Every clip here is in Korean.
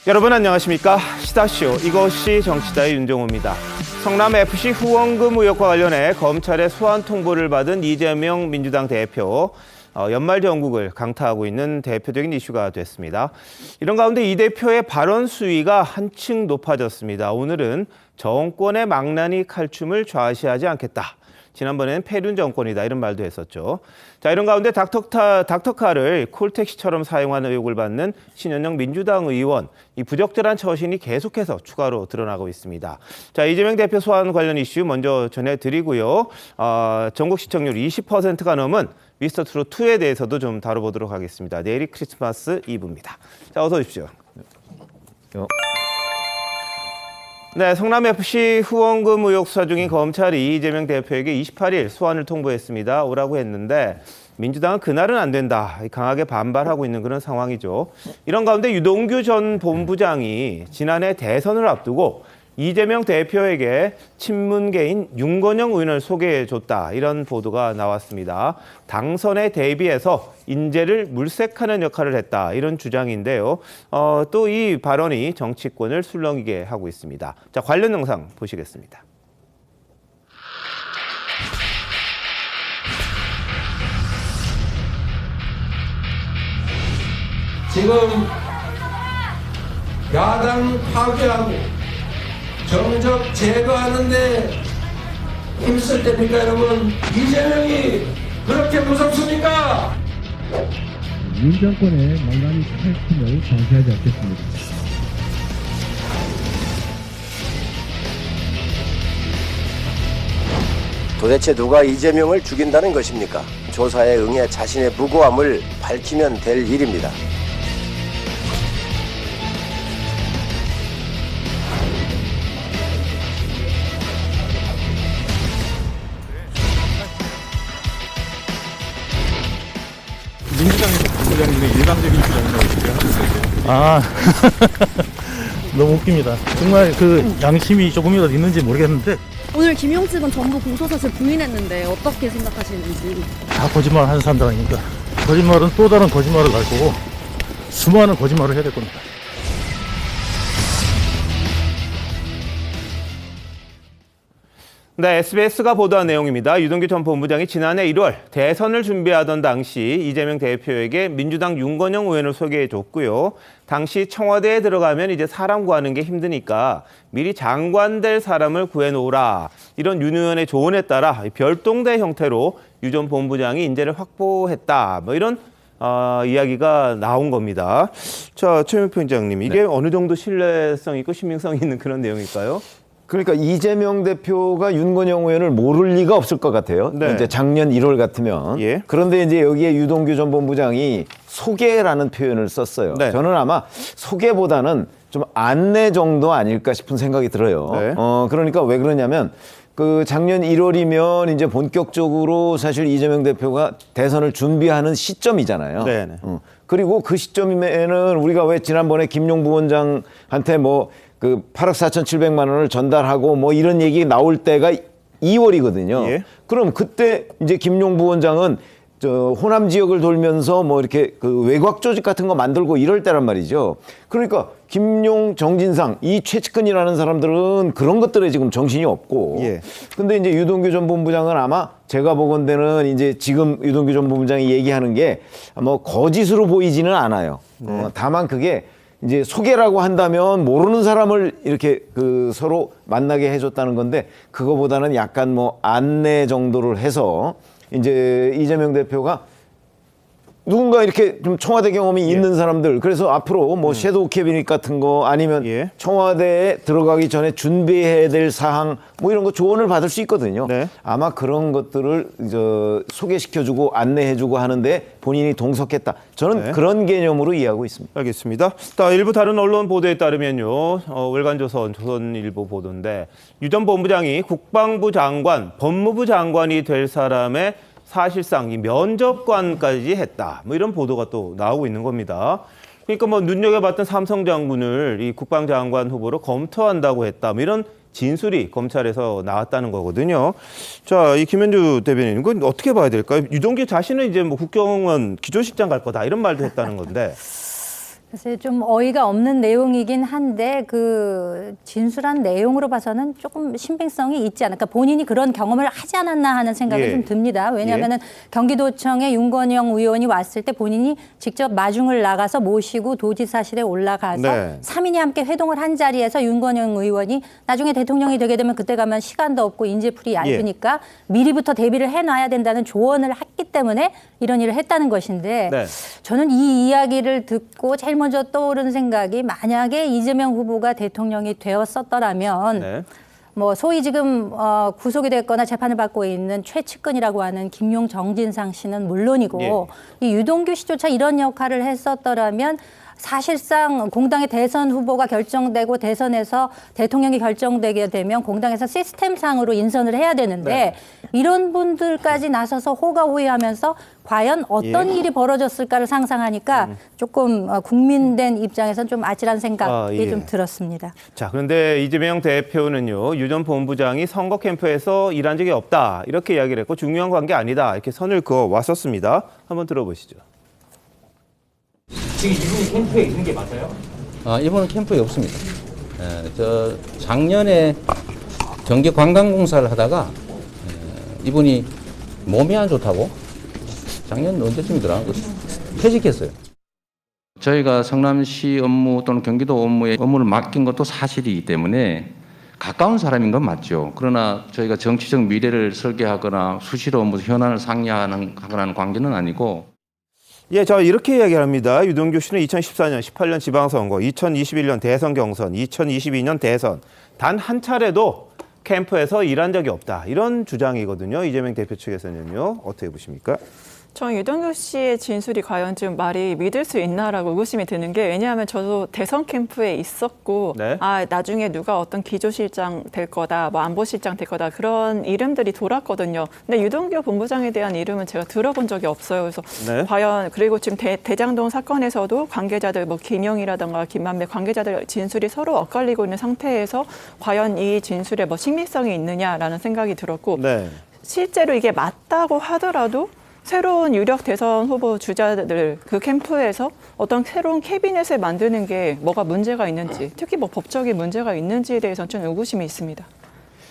여러분 안녕하십니까? 시다쇼 이것이 정치다의 윤종호입니다. 성남FC 후원금 의혹과 관련해 검찰의 소환 통보를 받은 이재명 민주당 대표. 연말 정국을 강타하고 있는 대표적인 이슈가 됐습니다. 이런 가운데 이 대표의 발언 수위가 한층 높아졌습니다. 오늘은 정권의 망나니 칼춤을 좌시하지 않겠다. 지난번에는 패륜 정권이다 이런 말도 했었죠. 자, 이런 가운데 닥터카를 콜택시처럼 사용하는 의혹을 받는 신현영 민주당 의원, 이 부적절한 처신이 계속해서 추가로 드러나고 있습니다. 자, 이재명 대표 소환 관련 이슈 먼저 전해드리고요. 전국 시청률 20%가 넘은 미스터트롯2에 대해서도 좀 다뤄보도록 하겠습니다. 내일이 크리스마스 이브입니다. 자, 어서 오십시오. 네, 성남FC 후원금 의혹 수사 중인 검찰이 이재명 대표에게 28일 소환을 통보했습니다. 오라고 했는데 민주당은 그날은 안 된다. 강하게 반발하고 있는 그런 상황이죠. 이런 가운데 유동규 전 본부장이 지난해 대선을 앞두고 이재명 대표에게 친문계인 윤건영 의원을 소개해줬다. 이런 보도가 나왔습니다. 당선에 대비해서 인재를 물색하는 역할을 했다. 이런 주장인데요. 또 이 발언이 정치권을 술렁이게 하고 있습니다. 자, 관련 영상 보시겠습니다. 지금 야당 파괴하고 정적 제거하는데 힘쓸 때입니까, 여러분? 이재명이 그렇게 무섭습니까? 윤 정권의 망나니 칼춤을 방치하지 않겠습니다. 도대체 누가 이재명을 죽인다는 것입니까? 조사에 응해 자신의 무고함을 밝히면 될 일입니다. 민주당에서 부부장님의 일방적인 주장이라고 하고 있어요. 너무 웃깁니다. 정말 그 양심이 조금이라도 있는지 모르겠는데 오늘 김용식은 전부 공소사실 부인했는데 어떻게 생각하시는지. 다 거짓말 하는 사람들 아닙니까? 거짓말은 또 다른 거짓말을 갈 거고 수많은 거짓말을 해야 될 겁니다. 네, SBS가 보도한 내용입니다. 유동규 전 본부장이 지난해 1월 대선을 준비하던 당시 이재명 대표에게 민주당 윤건영 의원을 소개해줬고요. 당시 청와대에 들어가면 이제 사람 구하는 게 힘드니까 미리 장관 될 사람을 구해놓으라. 이런 윤 의원의 조언에 따라 별동대 형태로 유 전 본부장이 인재를 확보했다. 뭐 이런 이야기가 나온 겁니다. 자, 최민표 편장님, 이게 어느 정도 신뢰성 있고 신빙성 있는 그런 내용일까요? 그러니까 이재명 대표가 윤건영 의원을 모를 리가 없을 것 같아요. 네. 이제 작년 1월 같으면. 예. 그런데 이제 여기에 유동규 전 본부장이 소개라는 표현을 썼어요. 네. 저는 아마 소개보다는 좀 안내 정도 아닐까 싶은 생각이 들어요. 네. 그러니까 왜 그러냐면 그 작년 1월이면 이제 본격적으로 사실 이재명 대표가 대선을 준비하는 시점이잖아요. 네네. 그리고 그 시점에는 우리가 왜 지난번에 김용 부원장한테 뭐 그 8억 4,700만 원을 전달하고 뭐 이런 얘기 나올 때가 2월이거든요. 예. 그럼 그때 이제 김용 부원장은 저 호남 지역을 돌면서 뭐 이렇게 그 외곽 조직 같은 거 만들고 이럴 때란 말이죠. 그러니까 김용, 정진상 이 최측근이라는 사람들은 그런 것들에 지금 정신이 없고. 예. 근데 이제 유동규 전 본부장은 아마 제가 보건대는 이제 지금 유동규 전 본부장이 얘기하는 게 뭐 거짓으로 보이지는 않아요. 다만 그게 이제 소개라고 한다면 모르는 사람을 이렇게 그 서로 만나게 해줬다는 건데 그거보다는 약간 뭐 안내 정도를 해서 이제 이재명 대표가 누군가 이렇게 좀 청와대 경험이 있는 사람들, 그래서 앞으로 뭐 섀도우 캐비닛 같은 거 아니면 청와대에 들어가기 전에 준비해야 될 사항 뭐 이런 거 조언을 받을 수 있거든요. 네. 아마 그런 것들을 소개시켜주고 안내해주고 하는데 본인이 동석했다. 저는 그런 개념으로 이해하고 있습니다. 알겠습니다. 자, 일부 다른 언론 보도에 따르면요, 월간조선, 조선일보 보도인데 유 전 본부장이 국방부 장관, 법무부 장관이 될 사람의 사실상 이 면접관까지 했다. 뭐 이런 보도가 또 나오고 있는 겁니다. 그러니까 뭐 눈여겨봤던 삼성 장군을 이 국방장관 후보로 검토한다고 했다. 뭐 이런 진술이 검찰에서 나왔다는 거거든요. 자, 이 김현주 대변인, 이건 어떻게 봐야 될까요? 유동규 자신은 이제 뭐 국정원 기조식장 갈 거다 이런 말도 했다는 건데. 글쎄 좀 어이가 없는 내용이긴 한데 그 진술한 내용으로 봐서는 조금 신빙성이 있지 않을까. 본인이 그런 경험을 하지 않았나 하는 생각이 예. 좀 듭니다. 왜냐하면은 경기도청에 윤건영 의원이 왔을 때 본인이 직접 마중을 나가서 모시고 도지사실에 올라가서 네. 3인이 함께 회동을 한 자리에서 윤건영 의원이 나중에 대통령이 되게 되면 그때 가면 시간도 없고 인재풀이 얇으니까 미리부터 대비를 해놔야 된다는 조언을 했기 때문에 이런 일을 했다는 것인데 네. 저는 이 이야기를 듣고 제일 먼저 떠오른 생각이 만약에 이재명 후보가 대통령이 되었었더라면 네. 뭐 소위 지금 구속이 됐거나 재판을 받고 있는 최측근이라고 하는 김용 정진상 씨는 물론이고 예. 이 유동규 씨조차 이런 역할을 했었더라면 사실상 공당의 대선 후보가 결정되고 대선에서 대통령이 결정되게 되면 공당에서 시스템상으로 인선을 해야 되는데 이런 분들까지 나서서 호가호위하면서 과연 어떤 일이 벌어졌을까를 상상하니까 조금 국민된 입장에서는 좀 아찔한 생각이 좀 들었습니다. 자, 그런데 이재명 대표는요, 유 전 본부장이 선거 캠프에서 일한 적이 없다 이렇게 이야기를 했고 중요한 관계 아니다 이렇게 선을 그어 왔었습니다. 한번 들어보시죠. 지금 이분이 캠프에 있는 게 맞아요? 이분은 캠프에 없습니다. 저 작년에 경기 관광공사를 하다가 이분이 몸이 안 좋다고 작년 언제쯤이더라? 퇴직했어요. 저희가 성남시 업무 또는 경기도 업무에 업무를 맡긴 것도 사실이기 때문에 가까운 사람인 건 맞죠. 그러나 저희가 정치적 미래를 설계하거나 수시로 업무 현안을 상의하는 관계는 아니고. 예, 저 이렇게 이야기합니다. 유동규 씨는 2014년, 18년 지방선거, 2021년 대선 경선, 2022년 대선 단 한 차례도 캠프에서 일한 적이 없다. 이런 주장이거든요. 이재명 대표 측에서는요. 어떻게 보십니까? 저는 유동규 씨의 진술이 과연 좀 말이 믿을 수 있나라고 의구심이 드는 게 왜냐하면 저도 대선 캠프에 있었고 네. 나중에 누가 어떤 기조실장 될 거다, 뭐 안보실장 될 거다 그런 이름들이 돌았거든요. 근데 유동규 본부장에 대한 이름은 제가 들어본 적이 없어요. 그래서 네. 과연 그리고 지금 대장동 사건에서도 관계자들 뭐 김영이라든가 김만배 관계자들 진술이 서로 엇갈리고 있는 상태에서 과연 이 진술에 뭐 신빙성이 있느냐라는 생각이 들었고 네. 실제로 이게 맞다고 하더라도 새로운 유력 대선 후보 주자들 그 캠프에서 어떤 새로운 캐비넷을 만드는 게 뭐가 문제가 있는지 특히 뭐 법적인 문제가 있는지에 대해서는 좀 의구심이 있습니다.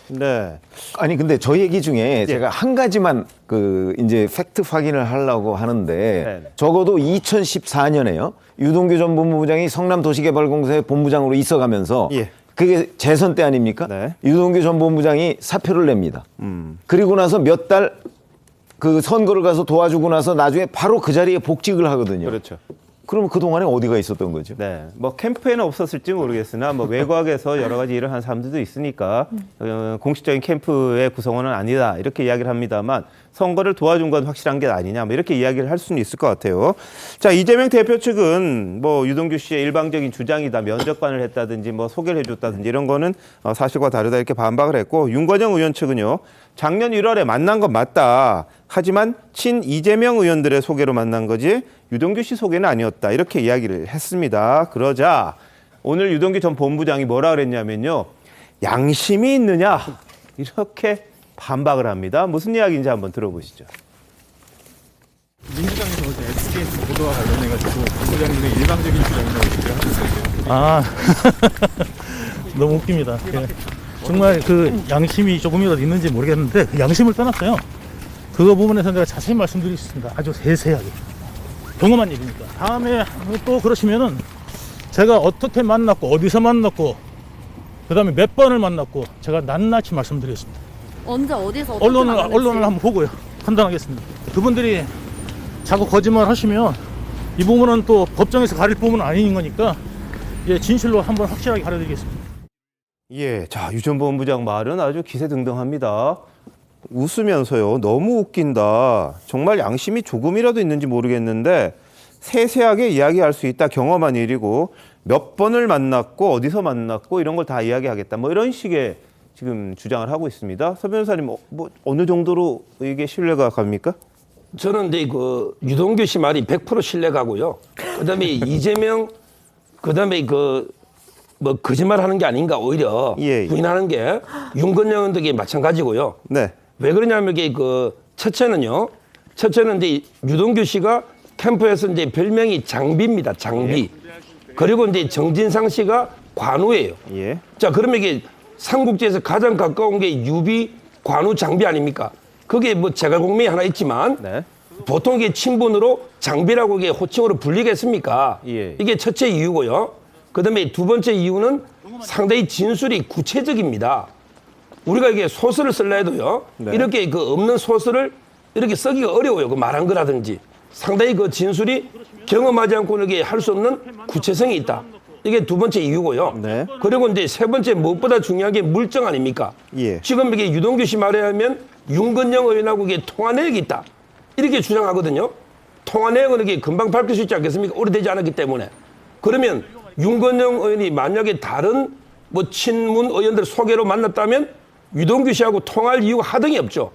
네. 아니 근데 저 얘기 중에 제가 한 가지만 그 이제 팩트 확인을 하려고 하는데 네. 적어도 2014년에요. 유동규 전 본부장이 성남도시개발공사의 본부장으로 있어가면서 예. 그게 재선 때 아닙니까? 네. 유동규 전 본부장이 사표를 냅니다. 그리고 나서 몇 달 그 선거를 가서 도와주고 나서 나중에 바로 그 자리에 복직을 하거든요. 그렇죠. 그러면 그동안에 어디가 있었던 거죠? 네, 뭐 캠프에는 없었을지 모르겠으나 뭐 외곽에서 여러 가지 일을 한 사람들도 있으니까 공식적인 캠프의 구성원은 아니다 이렇게 이야기를 합니다만 선거를 도와준 건 확실한 게 아니냐 뭐 이렇게 이야기를 할 수는 있을 것 같아요. 자, 이재명 대표 측은 뭐 유동규 씨의 일방적인 주장이다, 면접관을 했다든지 뭐 소개를 해줬다든지 이런 거는 사실과 다르다 이렇게 반박을 했고 윤건영 의원 측은요 작년 1월에 만난 건 맞다. 하지만 친 이재명 의원들의 소개로 만난 거지 유동규 씨 소개는 아니었다. 이렇게 이야기를 했습니다. 그러자 오늘 유동규 전 본부장이 뭐라 그랬냐면요. 양심이 있느냐? 이렇게 반박을 합니다. 무슨 이야기인지 한번 들어보시죠. 민주당에서 볼 때 SBS 보도와 관련해가지고 본부장님의 일방적인 주장이라고 얘기를 하고 있어요. 아, 너무 웃깁니다. 예. 정말 그 양심이 조금이라도 있는지 모르겠는데 그 양심을 떠났어요. 그거 부분에서 내가 자세히 말씀드리겠습니다. 아주 세세하게. 경험한 일이니까. 다음에 또 그러시면은 제가 어떻게 만났고 어디서 만났고 그다음에 몇 번을 만났고 제가 낱낱이 말씀드리겠습니다. 언제 어디서 어떻게 언론을 만났는지. 한번 보고요. 판단하겠습니다. 그분들이 자꾸 거짓말 하시면 이 부분은 또 법정에서 가릴 부분은 아닌 거니까 예, 진실로 한번 확실하게 가려드리겠습니다. 예, 자, 유 전 본부장 말은 아주 기세등등합니다. 웃으면서요. 너무 웃긴다. 정말 양심이 조금이라도 있는지 모르겠는데 세세하게 이야기할 수 있다. 경험한 일이고 몇 번을 만났고 어디서 만났고 이런 걸 다 이야기하겠다. 뭐 이런 식의 지금 주장을 하고 있습니다. 서 변호사님 뭐 어느 정도로 이게 신뢰가 갑니까? 저는 이제 그 유동규 씨 말이 100% 신뢰가고요. 그다음에 이재명 그다음에 뭐 거짓말하는 게 아닌가 오히려 예. 부인하는 게 윤건영 등이 마찬가지고요. 네. 왜 그러냐면 이게 첫째는 이제 유동규 씨가 캠프에서 이제 별명이 장비입니다. 장비. 그리고 이제 정진상 씨가 관우예요. 예. 자, 그러면 이게 삼국지에서 가장 가까운 게 유비 관우 장비 아닙니까? 그게 뭐 제갈공명이 하나 있지만 네. 보통 이게 친분으로 장비라고 이게 호칭으로 불리겠습니까? 예. 이게 첫째 이유고요. 그다음에 두 번째 이유는 상당히 진술이 구체적입니다. 우리가 이게 소설을 쓸라 해도요. 네. 이렇게 그 없는 소설을 이렇게 쓰기가 어려워요. 그 말한 거라든지. 상당히 그 진술이 경험하지 않고 이렇게 할 수 없는 구체성이 있다. 이게 두 번째 이유고요. 네. 그리고 이제 세 번째 무엇보다 중요한 게 물증 아닙니까? 예. 지금 이게 유동규 씨 말에 하면 윤건영 의원하고 이게 통화 내역이 있다. 이렇게 주장하거든요. 통화 내역은 이게 금방 밝힐 수 있지 않겠습니까? 오래되지 않았기 때문에. 그러면 윤건영 의원이 만약에 다른 뭐 친문 의원들 소개로 만났다면 유동규 씨하고 통화할 이유가 하등이 없죠.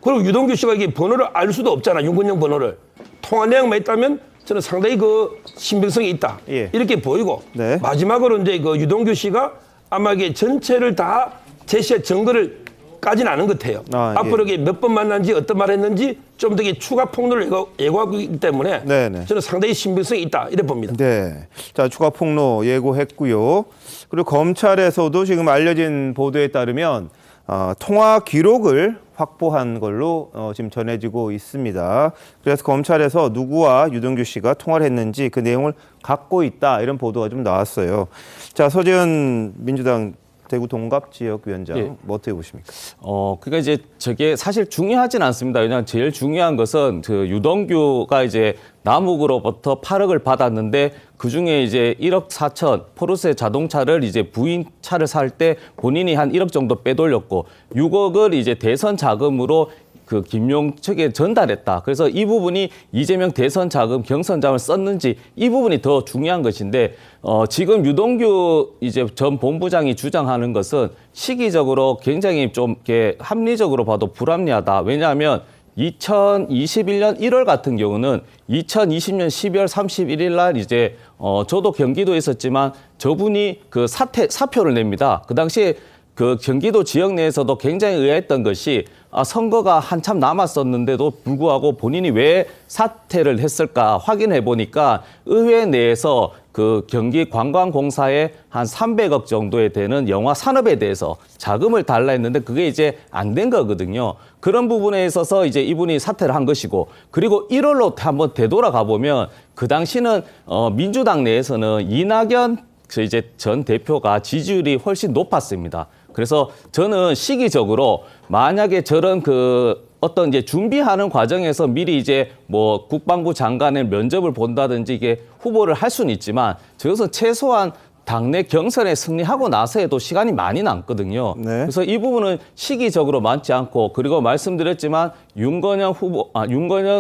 그리고 유동규 씨가 이게 번호를 알 수도 없잖아. 윤건영 번호를. 통화 내용만 있다면 저는 상당히 그 신빙성이 있다. 예. 이렇게 보이고 네. 마지막으로 이제 그 유동규 씨가 아마 이게 전체를 다 제시할 증거를 까지는 않은 것 같아요. 아, 예. 앞으로 이게 몇 번 만난지 어떤 말 했는지 좀 더 추가 폭로를 예고하고 있기 때문에 네네. 저는 상당히 신빙성이 있다. 이래 봅니다. 네. 자, 추가 폭로 예고했고요. 그리고 검찰에서도 지금 알려진 보도에 따르면 통화 기록을 확보한 걸로 지금 전해지고 있습니다. 그래서 검찰에서 누구와 유동규 씨가 통화를 했는지 그 내용을 갖고 있다 이런 보도가 좀 나왔어요. 자, 서재현 민주당 대구 동갑지역위원장 예. 뭐 어떻게 보십니까? 그러니까 이제 저게 사실 중요하진 않습니다. 왜냐하면 제일 중요한 것은 그 유동규가 이제 남욱으로부터 8억을 받았는데 그 중에 이제 1억 4천 포르쉐 자동차를 이제 부인 차를 살 때 본인이 한 1억 정도 빼돌렸고 6억을 이제 대선 자금으로 그 김용 측에 전달했다. 그래서 이 부분이 이재명 대선 자금 경선 자금을 썼는지 이 부분이 더 중요한 것인데 지금 유동규 이제 전 본부장이 주장하는 것은 시기적으로 굉장히 좀 이렇게 합리적으로 봐도 불합리하다. 왜냐하면 2021년 1월 같은 경우는 2020년 12월 31일 날 이제 저도 경기도에 있었지만 저분이 그 사표를 냅니다. 그 당시에 그 경기도 지역 내에서도 굉장히 의아했던 것이 선거가 한참 남았었는데도 불구하고 본인이 왜 사퇴를 했을까 확인해 보니까 의회 내에서 그 경기 관광공사에 한 300억 정도에 되는 영화 산업에 대해서 자금을 달라 했는데 그게 이제 안 된 거거든요. 그런 부분에 있어서 이제 이분이 사퇴를 한 것이고 그리고 1월로 한번 되돌아가 보면 그 당시는 민주당 내에서는 이낙연 이제 전 대표가 지지율이 훨씬 높았습니다. 그래서 저는 시기적으로 만약에 저런 그 어떤 이제 준비하는 과정에서 미리 이제 뭐 국방부 장관의 면접을 본다든지 이게 후보를 할 수는 있지만 저것은 최소한 당내 경선에 승리하고 나서에도 시간이 많이 남거든요. 네. 그래서 이 부분은 시기적으로 맞지 않고 그리고 말씀드렸지만 윤건영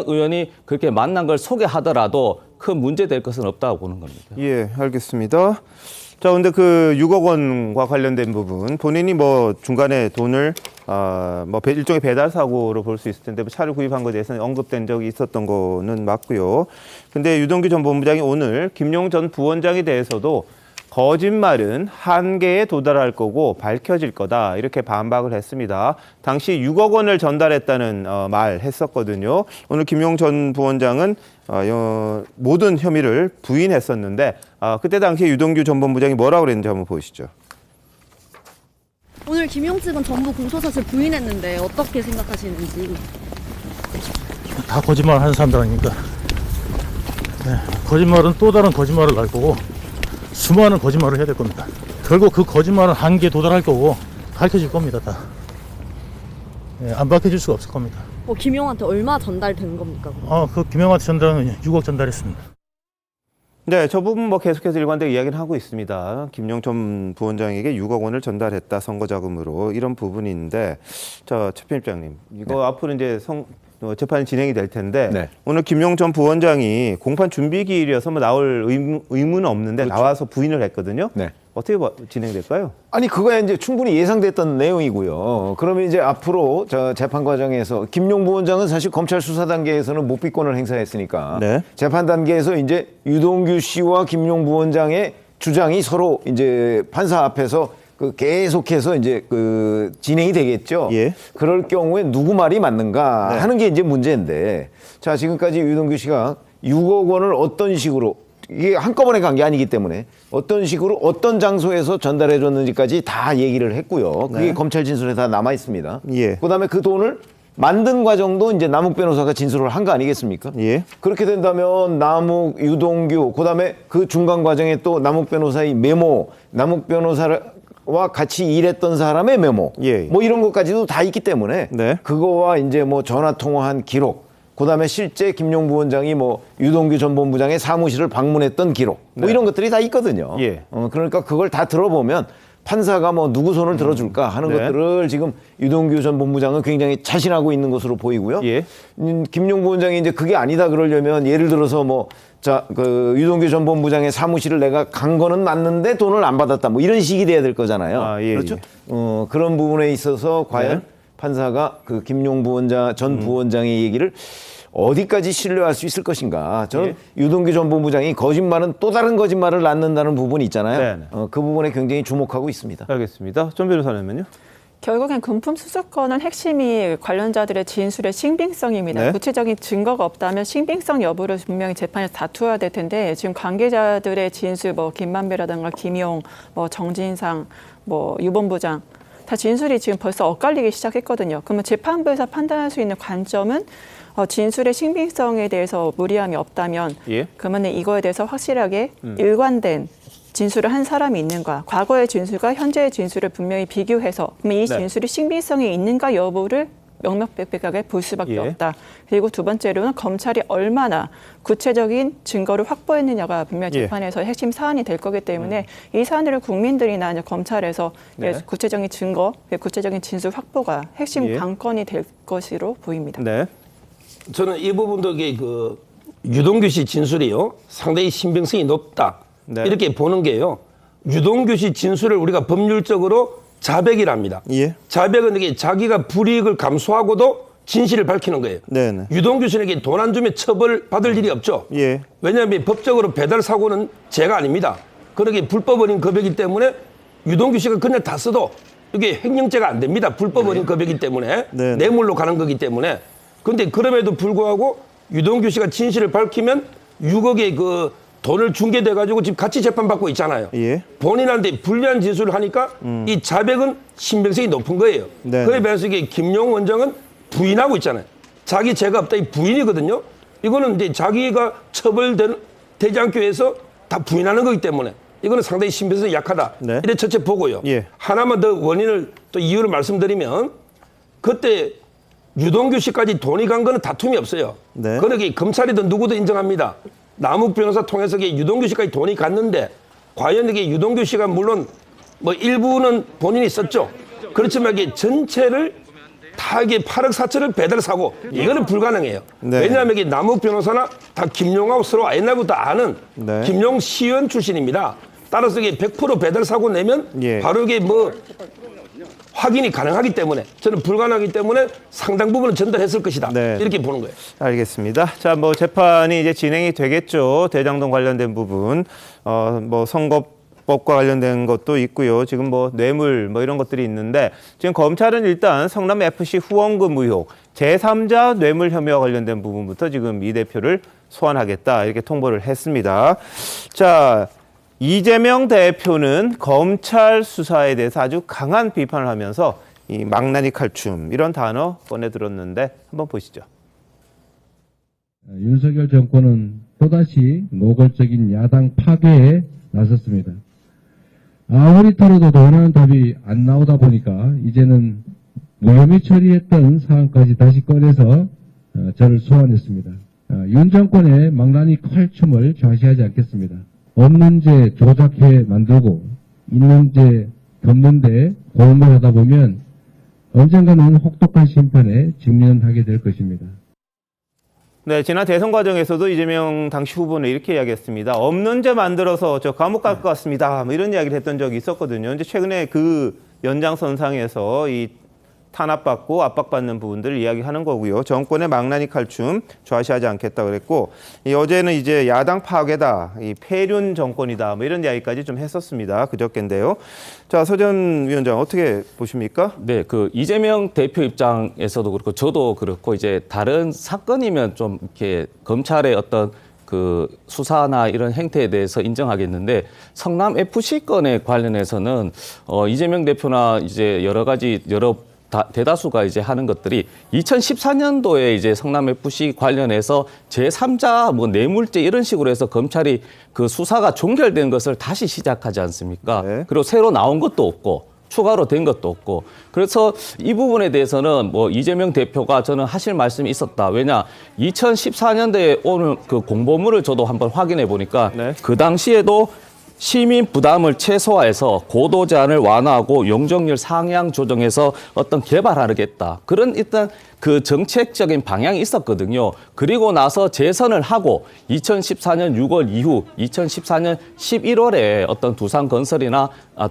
의원이 그렇게 만난 걸 소개하더라도 큰 문제 될 것은 없다고 보는 겁니다. 예, 알겠습니다. 자, 근데 그 6억 원과 관련된 부분 본인이 뭐 중간에 돈을 뭐 일종의 배달 사고로 볼 수 있을 텐데 뭐 차를 구입한 것에 대해서는 언급된 적이 있었던 거는 맞고요. 근데 유동규 전 본부장이 오늘 김용 전 부원장에 대해서도 거짓말은 한계에 도달할 거고 밝혀질 거다 이렇게 반박을 했습니다. 당시 6억 원을 전달했다는 말 했었거든요. 오늘 김용 전 부원장은 모든 혐의를 부인했었는데 그때 당시 유동규 전 본부장이 뭐라고 그랬는지 한번 보시죠. 오늘 김용 측은 전부 공소사실 부인했는데 어떻게 생각하시는지. 다 거짓말 하는 사람들 아닙니까? 네, 거짓말은 또 다른 거짓말을 날 거고 수많은 거짓말을 해야 될 겁니다. 결국 그 거짓말은 한계에 도달할 거고 밝혀질 겁니다. 다. 네, 안 밝혀질 수가 없을 겁니다. 김용한테 얼마 전달된 겁니까? 그 김용한테 전달은 6억 전달했습니다. 네, 저 부분 뭐 계속해서 일관되게 이야기를 하고 있습니다. 김용 전 부원장에게 6억 원을 전달했다 선거 자금으로 이런 부분인데, 최 편집장님 이거 앞으로 이제 재판이 진행이 될 텐데 네. 오늘 김용 전 부원장이 공판 준비 기일이어서 뭐 나올 의무는 없는데 그렇죠. 나와서 부인을 했거든요. 네. 어떻게 진행될까요? 아니 그거야 이제 충분히 예상됐던 내용이고요. 그러면 이제 앞으로 재판 과정에서 김용 부원장은 사실 검찰 수사 단계에서는 목비권을 행사했으니까 네. 재판 단계에서 이제 유동규 씨와 김용 부원장의 주장이 서로 이제 판사 앞에서 계속해서 이제 진행이 되겠죠. 예. 그럴 경우에 누구 말이 맞는가 네. 하는 게 이제 문제인데 자 지금까지 유동규 씨가 6억 원을 어떤 식으로 이게 한꺼번에 간 게 아니기 때문에 어떤 식으로 어떤 장소에서 전달해 줬는지까지 다 얘기를 했고요. 그게 네. 검찰 진술에 다 남아 있습니다. 예. 그다음에 그 돈을 만든 과정도 이제 남욱 변호사가 진술을 한 거 아니겠습니까? 예. 그렇게 된다면 남욱, 유동규, 그다음에 그 중간 과정에 또 남욱 변호사의 메모, 남욱 변호사와 같이 일했던 사람의 메모, 예. 뭐 이런 것까지도 다 있기 때문에 네. 그거와 이제 뭐 전화 통화한 기록, 그다음에 실제 김용 부원장이 뭐 유동규 전 본부장의 사무실을 방문했던 기록, 뭐 네. 이런 것들이 다 있거든요. 예. 그러니까 그걸 다 들어보면 판사가 뭐 누구 손을 들어줄까 하는 네. 것들을 지금 유동규 전 본부장은 굉장히 자신하고 있는 것으로 보이고요. 예. 김용 부원장이 이제 그게 아니다 그러려면 예를 들어서 뭐 그 유동규 전 본부장의 사무실을 내가 간 거는 맞는데 돈을 안 받았다 뭐 이런 식이 돼야 될 거잖아요. 아, 예, 그렇죠? 예. 그런 부분에 있어서 과연 네. 판사가 그 김용 부원장 전 부원장의 얘기를 어디까지 신뢰할 수 있을 것인가. 저는 유동규 전 본부장이 거짓말은 또 다른 거짓말을 낳는다는 부분이 있잖아요. 네네. 그 부분에 굉장히 주목하고 있습니다. 알겠습니다. 전 변호사님은요? 결국엔 금품 수수권은 핵심이 관련자들의 진술의 신빙성입니다. 네. 구체적인 증거가 없다면 신빙성 여부를 분명히 재판에서 다투어야 될 텐데 지금 관계자들의 진술, 뭐 김만배라든가 김용, 뭐 정진상, 뭐 유본부장 다 진술이 지금 벌써 엇갈리기 시작했거든요. 그러면 재판부에서 판단할 수 있는 관점은 진술의 신빙성에 대해서 무리함이 없다면 예. 그러면 이거에 대해서 확실하게 일관된 진술을 한 사람이 있는가, 과거의 진술과 현재의 진술을 분명히 비교해서 그러면 이 네. 진술이 신빙성이 있는가 여부를 명명백백하게 볼 수밖에 예. 없다. 그리고 두 번째로는 검찰이 얼마나 구체적인 증거를 확보했느냐가 분명히 예. 재판에서 핵심 사안이 될 거기 때문에 이 사안을 국민들이나 이제 검찰에서 네. 구체적인 증거, 구체적인 진술 확보가 핵심 예. 관건이 될 것으로 보입니다. 네. 저는 이 부분도 이게 그 유동규 씨 진술이요 상당히 신빙성이 높다 네. 이렇게 보는 게요. 유동규 씨 진술을 우리가 법률적으로 자백이랍니다. 예. 자백은 이게 자기가 불이익을 감수하고도 진실을 밝히는 거예요. 네네. 유동규 씨에게 돈 안 주면 처벌 받을 일이 없죠. 예. 왜냐하면 법적으로 배달 사고는 죄가 아닙니다. 그러게 불법 어린 급여이기 때문에 유동규 씨가 그냥 다 써도 이게 횡령죄가 안 됩니다. 불법 어린 급여이기 때문에 네. 뇌물로 가는 거기 때문에. 그런데 그럼에도 불구하고 유동규 씨가 진실을 밝히면 6억의 그 돈을 중개돼 가지고 지금 같이 재판받고 있잖아요. 예. 본인한테 불리한 진술을 하니까 이 자백은 신빙성이 높은 거예요. 네. 그에 비해서 이게 김용 원장은 부인하고 있잖아요. 자기 죄가 없다 이 부인이거든요. 이거는 이제 자기가 처벌되지 않기 위해서 다 부인하는 거기 때문에 이거는 상당히 신빙성이 약하다. 네. 이래 첫째 보고요. 예. 하나만 더 원인을 또 이유를 말씀드리면 그때 유동규 씨까지 돈이 간 거는 다툼이 없어요. 네. 그러기 검찰이든 누구도 인정합니다. 남욱 변호사 통해서 유동규 씨까지 돈이 갔는데 과연 이게 유동규 씨가 물론 뭐 일부는 본인이 썼죠. 그렇지만 이게 전체를 다 이게 8억 4천을 배달 사고 이거는 불가능해요. 네. 왜냐하면 이게 남욱 변호사나 다 김용하고 서로 옛날부터 아는 네. 김용 시의원 출신입니다. 따라서 이게 100% 배달 사고 내면 예. 바로 이게 뭐 확인이 가능하기 때문에 저는 불가능하기 때문에 상당 부분은 전달했을 것이다. 네. 이렇게 보는 거예요. 알겠습니다. 자, 뭐 재판이 이제 진행이 되겠죠. 대장동 관련된 부분, 뭐 선거법과 관련된 것도 있고요. 지금 뭐 뇌물 뭐 이런 것들이 있는데 지금 검찰은 일단 성남 FC 후원금 의혹, 제3자 뇌물 혐의와 관련된 부분부터 지금 이 대표를 소환하겠다 이렇게 통보를 했습니다. 자. 이재명 대표는 검찰 수사에 대해서 아주 강한 비판을 하면서 이 망나니 칼춤 이런 단어 꺼내 들었는데 한번 보시죠. 윤석열 정권은 또다시 노골적인 야당 파괴에 나섰습니다. 아무리 털어도 원하는 답이 안 나오다 보니까 이제는 무혐의 처리했던 사안까지 다시 꺼내서 저를 소환했습니다. 윤 정권의 망나니 칼춤을 좌시하지 않겠습니다. 없는 죄 조작해 만들고 있는 죄 덮는데 고음을 하다 보면 언젠가는 혹독한 심판에 직면하게 될 것입니다. 네, 지난 대선 과정에서도 이재명 당시 후보는 이렇게 이야기했습니다. 없는 죄 만들어서 저 감옥 갈 것 같습니다. 뭐 이런 이야기를 했던 적이 있었거든요. 이제 최근에 그 연장선상에서 이 탄압받고 압박받는 부분들을 이야기하는 거고요. 정권의 망나니 칼춤 좌시하지 않겠다 그랬고 어제는 이제 야당 파괴다, 이 폐륜 정권이다 뭐 이런 이야기까지 좀 했었습니다. 그저께인데요. 자, 서전 위원장 어떻게 보십니까? 네, 그 이재명 대표 입장에서도 그렇고 저도 그렇고 이제 다른 사건이면 좀 이렇게 검찰의 어떤 그 수사나 이런 행태에 대해서 인정하겠는데 성남 FC 건에 관련해서는 이재명 대표나 이제 여러 대다수가 이제 하는 것들이 2014년도에 이제 성남 FC 관련해서 제3자 뭐 뇌물죄 이런 식으로 해서 검찰이 그 수사가 종결된 것을 다시 시작하지 않습니까? 네. 그리고 새로 나온 것도 없고 추가로 된 것도 없고 그래서 이 부분에 대해서는 뭐 이재명 대표가 저는 하실 말씀이 있었다. 왜냐 2014년도에 오늘 그 공보물을 저도 한번 확인해 보니까 네. 그 당시에도 시민 부담을 최소화해서 고도 제한을 완화하고 용적률 상향 조정해서 어떤 개발하겠다. 그런 일단 그 정책적인 방향이 있었거든요. 그리고 나서 재선을 하고 2014년 6월 이후 2014년 11월에 어떤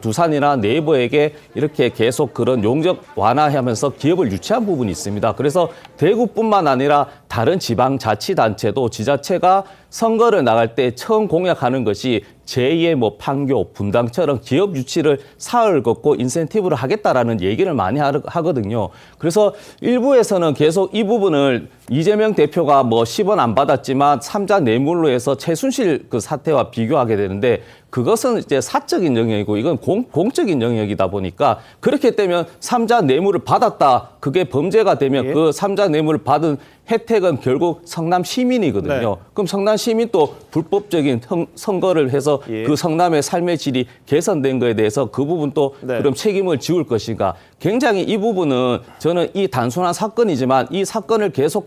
두산이나 네이버에게 이렇게 계속 그런 용적 완화하면서 기업을 유치한 부분이 있습니다. 그래서 대구뿐만 아니라 다른 지방자치단체도 지자체가 선거를 나갈 때 처음 공약하는 것이 제2의 뭐 판교, 분당처럼 기업 유치를 사흘 걷고 인센티브를 하겠다라는 얘기를 많이 하거든요. 그래서 일부에서는 계속 이 부분을 이재명 대표가 뭐 10원 안 받았지만 3자 뇌물로 해서 최순실 그 사태와 비교하게 되는데 그것은 이제 사적인 영역이고 이건 공적인 영역이다 보니까 그렇게 되면 3자 뇌물을 받았다. 그게 범죄가 되면 예. 그 3자 뇌물을 받은 혜택은 결국 성남 시민이거든요. 네. 그럼 성남 시민도 불법적인 선거를 해서 예. 그 성남의 삶의 질이 개선된 거에 대해서 그 부분도 네. 그럼 책임을 지울 것인가. 굉장히 이 부분은 저는 이 단순한 사건이지만 이 사건을 계속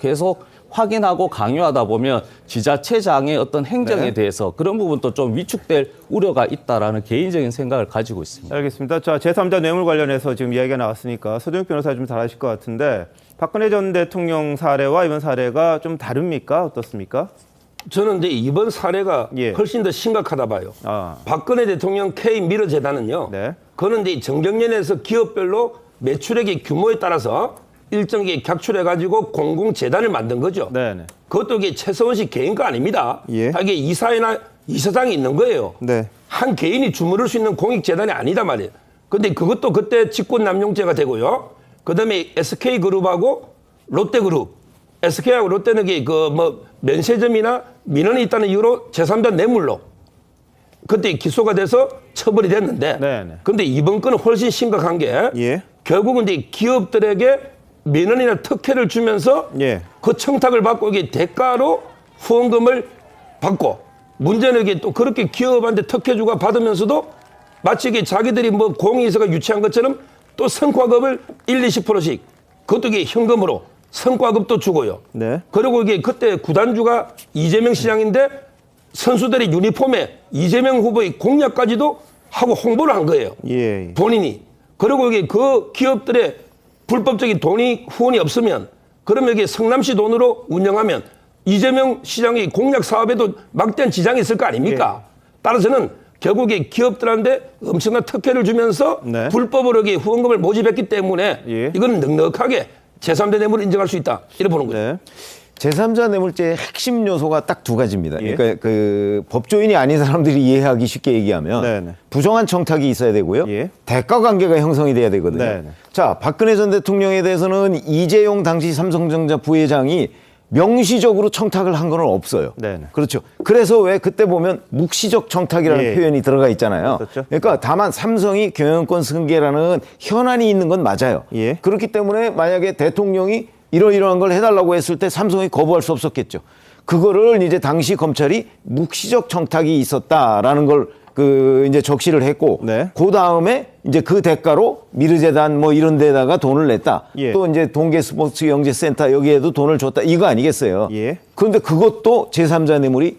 확인하고 강요하다 보면 지자체장의 어떤 행정에 네. 대해서 그런 부분도 좀 위축될 우려가 있다라는 개인적인 생각을 가지고 있습니다. 알겠습니다. 자, 제3자 뇌물 관련해서 지금 이야기가 나왔으니까 서동욱 변호사 좀 잘 아실 것 같은데 박근혜 전 대통령 사례와 이번 사례가 좀 다릅니까? 어떻습니까? 저는 이제 이번 사례가 예. 훨씬 더 심각하다 봐요. 아. 박근혜 대통령 K 미러 재단은요. 네. 그는 이제 정경련에서 기업별로 매출액의 규모에 따라서 일정하게 객출해가지고 공공재단을 만든 거죠. 네네. 그것도 이게 최서원 씨 개인 거 아닙니다. 예. 이게 이사회나 이사장이 있는 거예요. 네. 한 개인이 주무를 수 있는 공익재단이 아니다 말이에요. 근데 그것도 그때 직권남용죄가 되고요. 그 다음에 SK그룹하고 롯데그룹. SK하고 롯데는 그 면세점이나 민원이 있다는 이유로 제3자 뇌물로 그때 기소가 돼서 처벌이 됐는데. 네네. 근데 이번 건은 훨씬 심각한 게 예. 결국은 이제 기업들에게 민원이나 특혜를 주면서 예. 그 청탁을 받고 이게 대가로 후원금을 받고 문제는 이게 또 그렇게 기업한테 특혜주가 받으면서도 마치 이게 자기들이 뭐 공익에서가 유치한 것처럼 또 성과급을 20%씩 그것도 이게 현금으로 성과급도 주고요. 네. 그리고 이게 그때 구단주가 이재명 시장인데 선수들의 유니폼에 이재명 후보의 공약까지도 하고 홍보를 한 거예요. 예. 본인이. 그리고 이게 그 기업들의 불법적인 후원이 없으면 그러면 이게 성남시 돈으로 운영하면 이재명 시장의 공약 사업에도 막대한 지장이 있을 거 아닙니까? 따라서는 결국에 기업들한테 엄청난 특혜를 주면서 네. 불법으로 이게 후원금을 모집했기 때문에 예. 이거는 넉넉하게 제3대 뇌물을 인정할 수 있다. 이렇게 보는 거예요. 네. 제3자 뇌물죄의 핵심 요소가 딱 두 가지입니다. 예. 그러니까 그 법조인이 아닌 사람들이 이해하기 쉽게 얘기하면 네네. 부정한 청탁이 있어야 되고요. 예. 대가 관계가 형성이 돼야 되거든요. 네네. 자, 박근혜 전 대통령에 대해서는 이재용 당시 삼성전자 부회장이 명시적으로 청탁을 한 건 없어요. 네네. 그렇죠. 그래서 왜 그때 보면 묵시적 청탁이라는 예. 표현이 들어가 있잖아요. 그렇죠. 그러니까 다만 삼성이 경영권 승계라는 현안이 있는 건 맞아요. 예. 그렇기 때문에 만약에 대통령이 이러이러한 걸 해달라고 했을 때 삼성이 거부할 수 없었겠죠. 그거를 이제 당시 검찰이 묵시적 청탁이 있었다라는 걸 이제 적시를 했고, 네. 그 다음에 이제 그 대가로 미르재단 뭐 이런 데다가 돈을 냈다. 예. 또 이제 동계스포츠영재센터 여기에도 돈을 줬다. 이거 아니겠어요. 예. 그런데 그것도 제3자 뇌물이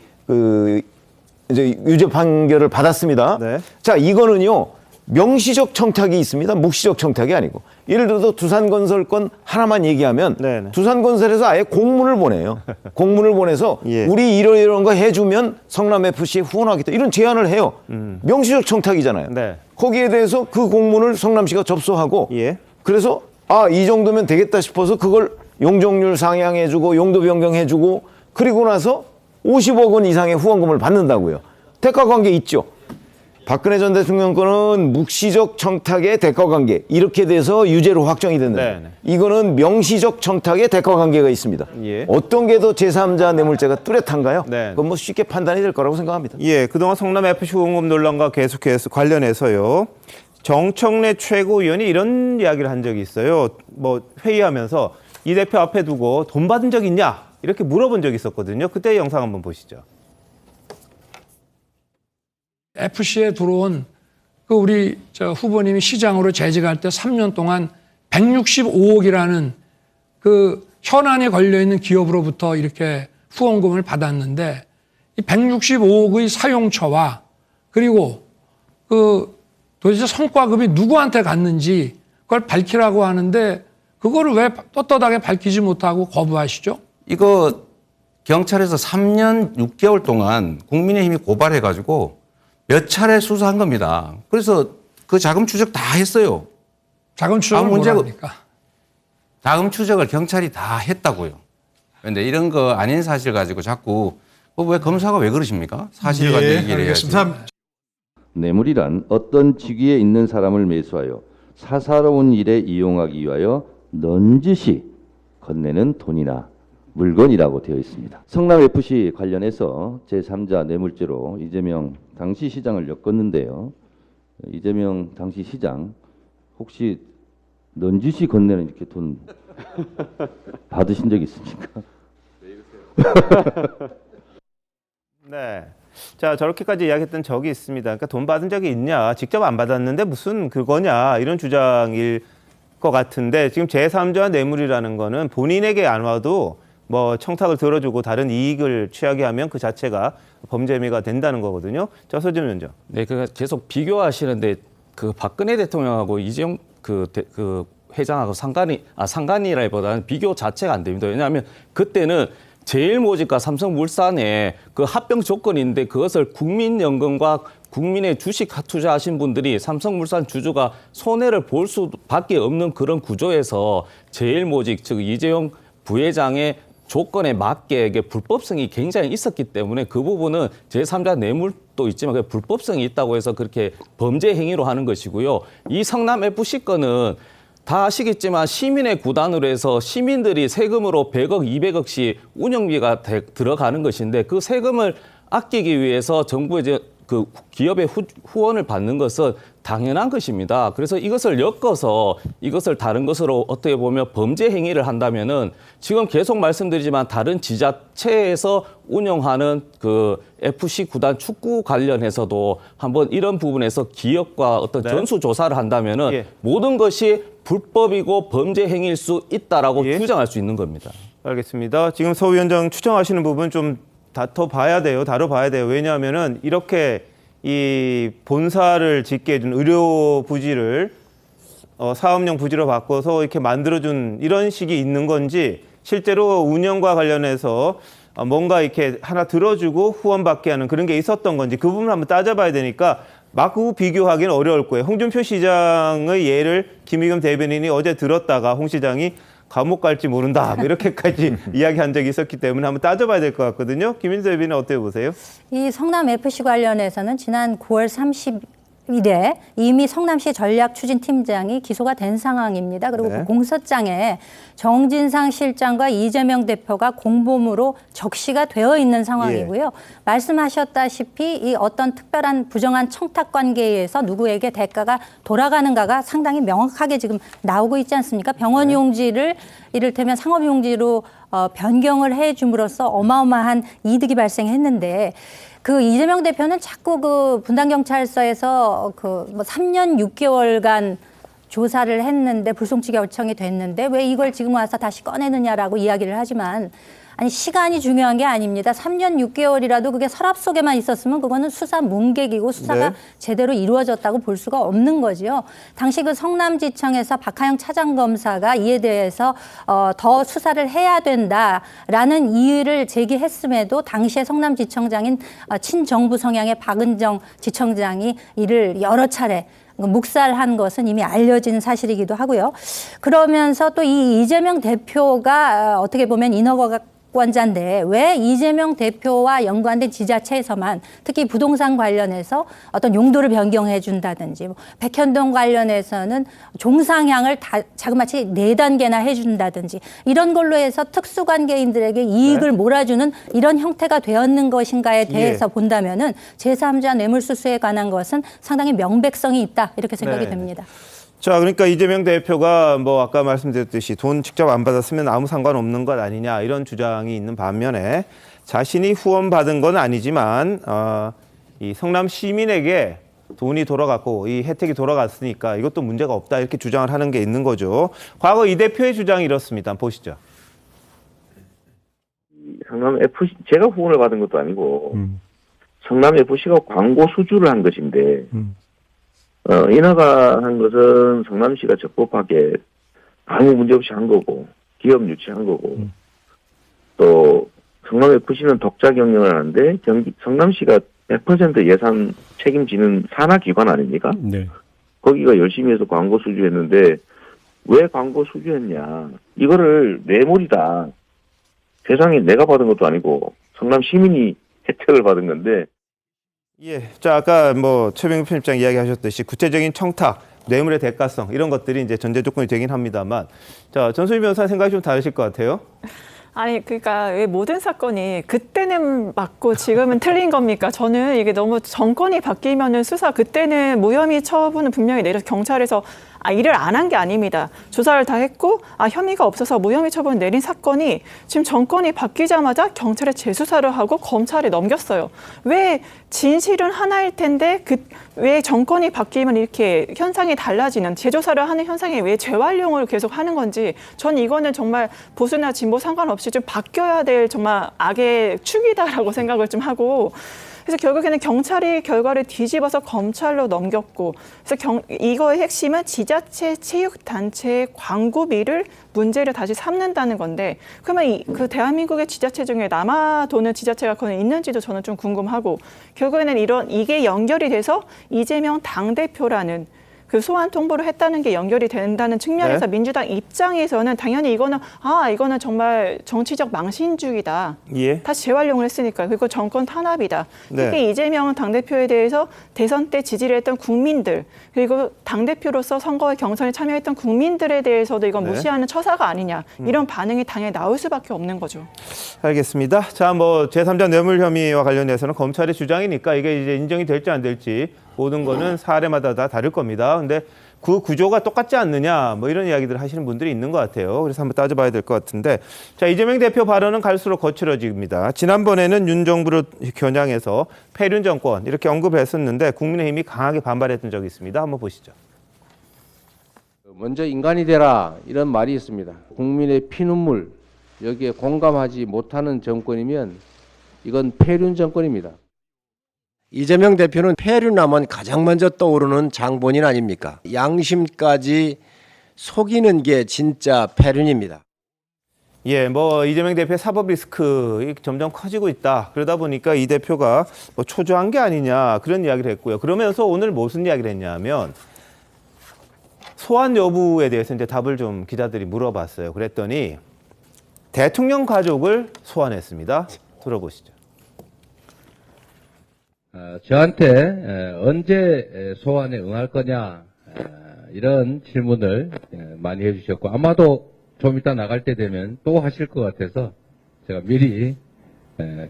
이제 유죄 판결을 받았습니다. 네. 자, 이거는요. 명시적 청탁이 있습니다. 묵시적 청탁이 아니고. 예를 들어서 두산건설 건 하나만 얘기하면 네네. 두산건설에서 아예 공문을 보내요. 공문을 보내서 예. 우리 이런 거 해주면 성남FC에 후원하겠다. 이런 제안을 해요. 명시적 청탁이잖아요. 네. 거기에 대해서 그 공문을 성남시가 접수하고 예. 그래서 이 정도면 되겠다 싶어서 그걸 용적률 상향해주고 용도 변경해주고 그리고 나서 50억 원 이상의 후원금을 받는다고요. 대가 관계 있죠. 박근혜 전 대통령 거는 묵시적 청탁의 대가관계 이렇게 돼서 유죄로 확정이 됐는데 네. 이거는 명시적 청탁의 대가관계가 있습니다. 예. 어떤 게 더 제3자 뇌물죄가 뚜렷한가요? 네. 그건 뭐 쉽게 판단이 될 거라고 생각합니다. 예, 그동안 성남 FC 후원금 논란과 계속해서 관련해서요. 정청래 최고위원이 이런 이야기를 한 적이 있어요. 뭐 회의하면서 이 대표 앞에 두고 돈 받은 적 있냐? 이렇게 물어본 적이 있었거든요. 그때 영상 한번 보시죠. FC에 들어온 그 우리 후보님이 시장으로 재직할 때 3년 동안 165억이라는 그 현안에 걸려 있는 기업으로부터 이렇게 후원금을 받았는데 이 165억의 사용처와 그리고 그 도대체 성과급이 누구한테 갔는지 그걸 밝히라고 하는데 그거를 왜 떳떳하게 밝히지 못하고 거부하시죠? 이거 경찰에서 3년 6개월 동안 국민의힘이 고발해가지고 몇 차례 수사한 겁니다. 그래서 그 자금 추적 다 했어요. 자금 추적을 뭐랍니까? 자금 추적을 경찰이 다 했다고요. 그런데 이런 거 아닌 사실 가지고 자꾸 왜 검사가 왜 그러십니까? 사실 가지고 얘기를 해야지. 뇌물이란 어떤 직위에 있는 사람을 매수하여 사사로운 일에 이용하기 위하여 넌지시 건네는 돈이나 물건이라고 되어 있습니다. 성남FC 관련해서 제3자 뇌물죄로 이재명 당시 시장을 엮었는데요. 이재명 당시 시장 혹시 넌지시 건네는 이렇게 돈 받으신 적 있습니까? 네. 자, 저렇게까지 이야기했던 적이 있습니다. 그러니까 돈 받은 적이 있냐? 직접 안 받았는데 무슨 그거냐? 이런 주장일 것 같은데 지금 제3자 뇌물이라는 거는 본인에게 안 와도 뭐 청탁을 들어주고 다른 이익을 취하게 하면 그 자체가 범죄 혐의가 된다는 거거든요. 자, 서진 위원장. 네, 그 계속 비교하시는데 그 박근혜 대통령하고 이재용 그 회장하고 상관이라기보다는 비교 자체가 안 됩니다. 왜냐하면 그때는 제일모직과 삼성물산의 그 합병 조건인데 그것을 국민연금과 국민의 주식 투자하신 분들이 삼성물산 주주가 손해를 볼 수밖에 없는 그런 구조에서 제일모직 즉 이재용 부회장의 조건에 맞게 이게 불법성이 굉장히 있었기 때문에 그 부분은 제3자 뇌물도 있지만 그 불법성이 있다고 해서 그렇게 범죄 행위로 하는 것이고요. 이 성남FC 건은 다 아시겠지만 시민의 구단으로 해서 시민들이 세금으로 100억, 200억씩 운영비가 들어가는 것인데 그 세금을 아끼기 위해서 정부의 이제 그 기업의 후원을 받는 것은 당연한 것입니다. 그래서 이것을 엮어서 이것을 다른 것으로 어떻게 보면 범죄 행위를 한다면은 지금 계속 말씀드리지만 다른 지자체에서 운영하는 그 FC 구단 축구 관련해서도 한번 이런 부분에서 기업과 어떤 전수 조사를 한다면은 모든 것이 불법이고 범죄 행위일 수 있다라고 주장할 수 있는 겁니다. 알겠습니다. 지금 서 위원장 추정하시는 부분 좀 다뤄봐야 돼요. 왜냐하면은 이렇게 이 본사를 짓게 해준 의료 부지를 사업용 부지로 바꿔서 이렇게 만들어준 이런 식이 있는 건지 실제로 운영과 관련해서 뭔가 이렇게 하나 들어주고 후원받게 하는 그런 게 있었던 건지 그 부분을 한번 따져봐야 되니까 마구 비교하기는 어려울 거예요. 홍준표 시장의 예를 김의겸 대변인이 어제 들었다가 홍 시장이 감옥 갈지 모른다 이렇게까지 이야기한 적이 있었기 때문에 한번 따져봐야 될 것 같거든요. 김인수 대변인 어떻게 보세요? 이 성남FC 관련해서는 지난 9월 30일에 이미 성남시 전략추진팀장이 기소가 된 상황입니다. 그리고 그 공소장에 정진상 실장과 이재명 대표가 공범으로 적시가 되어 있는 상황이고요. 말씀하셨다시피 이 어떤 특별한 부정한 청탁 관계에 의해서 누구에게 대가가 돌아가는가가 상당히 명확하게 지금 나오고 있지 않습니까? 병원 용지를 이를테면 상업용지로 변경을 해줌으로써 어마어마한 이득이 발생했는데 그 이재명 대표는 자꾸 그 분당경찰서에서 그 뭐 3년 6개월간 조사를 했는데 불송치 결정이 됐는데 왜 이걸 지금 와서 다시 꺼내느냐라고 이야기를 하지만 아니 시간이 중요한 게 아닙니다. 3년 6개월이라도 그게 서랍 속에만 있었으면 그거는 수사 문객이고 수사가 제대로 이루어졌다고 볼 수가 없는 거죠. 당시 그 성남지청에서 박하영 차장검사가 이에 대해서 더 수사를 해야 된다라는 이의를 제기했음에도 당시에 성남지청장인 친정부 성향의 박은정 지청장이 이를 여러 차례 묵살한 것은 이미 알려진 사실이기도 하고요. 그러면서 또 이 이재명 대표가 어떻게 보면 인허가가 권자인데 왜 이재명 대표와 연관된 지자체에서만 특히 부동산 관련해서 어떤 용도를 변경해 준다든지 뭐 백현동 관련해서는 종상향을 다 자그마치 4단계나 해준다든지 이런 걸로 해서 특수관계인들에게 이익을 몰아주는 이런 형태가 되었는 것인가에 대해서 본다면은 제3자 뇌물수수에 관한 것은 상당히 명백성이 있다 이렇게 생각이 됩니다. 자, 그러니까 이재명 대표가 뭐 아까 말씀드렸듯이 돈 직접 안 받았으면 아무 상관없는 것 아니냐 이런 주장이 있는 반면에 자신이 후원받은 건 아니지만 이 성남 시민에게 돈이 돌아갔고 이 혜택이 돌아갔으니까 이것도 문제가 없다 이렇게 주장을 하는 게 있는 거죠. 과거 이 대표의 주장이 이렇습니다. 한번 보시죠. 성남 FC 제가 후원을 받은 것도 아니고 성남 FC가 광고 수주를 한 것인데 인하가 한 것은 성남시가 적법하게 아무 문제 없이 한 거고 기업 유치한 거고 또 성남 FC는 독자 경영을 하는데 성남시가 100% 예산 책임지는 산하기관 아닙니까? 네. 거기가 열심히 해서 광고 수주했는데 왜 광고 수주했냐? 이거를 뇌물이다. 세상에 내가 받은 것도 아니고 성남 시민이 혜택을 받은 건데. 예, 자 아까 뭐 최병규 편집장 이야기하셨듯이 구체적인 청탁, 뇌물의 대가성 이런 것들이 이제 전제 조건이 되긴 합니다만, 자 전소희 변호사 생각이 좀 다르실 것 같아요. 아니 그러니까 왜 모든 사건이 그때는 맞고 지금은 틀린 겁니까? 저는 이게 너무 정권이 바뀌면은 수사 그때는 무혐의 처분은 분명히 내려서 경찰에서 일을 안 한 게 아닙니다. 조사를 다 했고 혐의가 없어서 무혐의 처분 내린 사건이 지금 정권이 바뀌자마자 경찰에 재수사를 하고 검찰에 넘겼어요. 왜 진실은 하나일 텐데 왜 정권이 바뀌면 이렇게 현상이 달라지는 재조사를 하는 현상이 왜 재활용을 계속 하는 건지 전 이거는 정말 보수나 진보 상관없이 좀 바뀌어야 될 정말 악의 축이다라고 생각을 좀 하고 그래서 결국에는 경찰이 결과를 뒤집어서 검찰로 넘겼고 그래서 이거의 핵심은 지자체 체육단체의 광고비를 문제를 다시 삼는다는 건데 그러면 그 대한민국의 지자체 중에 남아도는 지자체가 거의 있는지도 저는 좀 궁금하고 결국에는 이게 연결이 돼서 이재명 당대표라는 그 소환 통보를 했다는 게 연결이 된다는 측면에서 민주당 입장에서는 당연히 이거는 정말 정치적 망신주의다. 다시 재활용을 했으니까 그리고 정권 탄압이다. 특히 이재명 당대표에 대해서 대선 때 지지를 했던 국민들 그리고 당대표로서 선거에 경선에 참여했던 국민들에 대해서도 이건 무시하는 처사가 아니냐. 이런 반응이 당연히 나올 수밖에 없는 거죠. 알겠습니다. 자, 뭐 제3자 뇌물 혐의와 관련해서는 검찰의 주장이니까 이게 이제 인정이 될지 안 될지 모든 거는 사례마다 다 다를 겁니다. 근데 그 구조가 똑같지 않느냐 뭐 이런 이야기들을 하시는 분들이 있는 것 같아요. 그래서 한번 따져봐야 될 것 같은데 자 이재명 대표 발언은 갈수록 거칠어집니다. 지난번에는 윤 정부를 겨냥해서 폐륜 정권 이렇게 언급을 했었는데 국민의힘이 강하게 반발했던 적이 있습니다. 한번 보시죠. 먼저 인간이 되라 이런 말이 있습니다. 국민의 피눈물 여기에 공감하지 못하는 정권이면 이건 폐륜 정권입니다. 이재명 대표는 폐륜하면 가장 먼저 떠오르는 장본인 아닙니까? 양심까지 속이는 게 진짜 폐륜입니다. 예, 뭐 이재명 대표의 사법 리스크 점점 커지고 있다. 그러다 보니까 이 대표가 뭐 초조한 게 아니냐 그런 이야기를 했고요. 그러면서 오늘 무슨 이야기를 했냐면 소환 여부에 대해서 이제 답을 좀 기자들이 물어봤어요. 그랬더니 대통령 가족을 소환했습니다. 들어보시죠. 저한테 언제 소환에 응할 거냐 이런 질문을 많이 해주셨고 아마도 좀 이따 나갈 때 되면 또 하실 것 같아서 제가 미리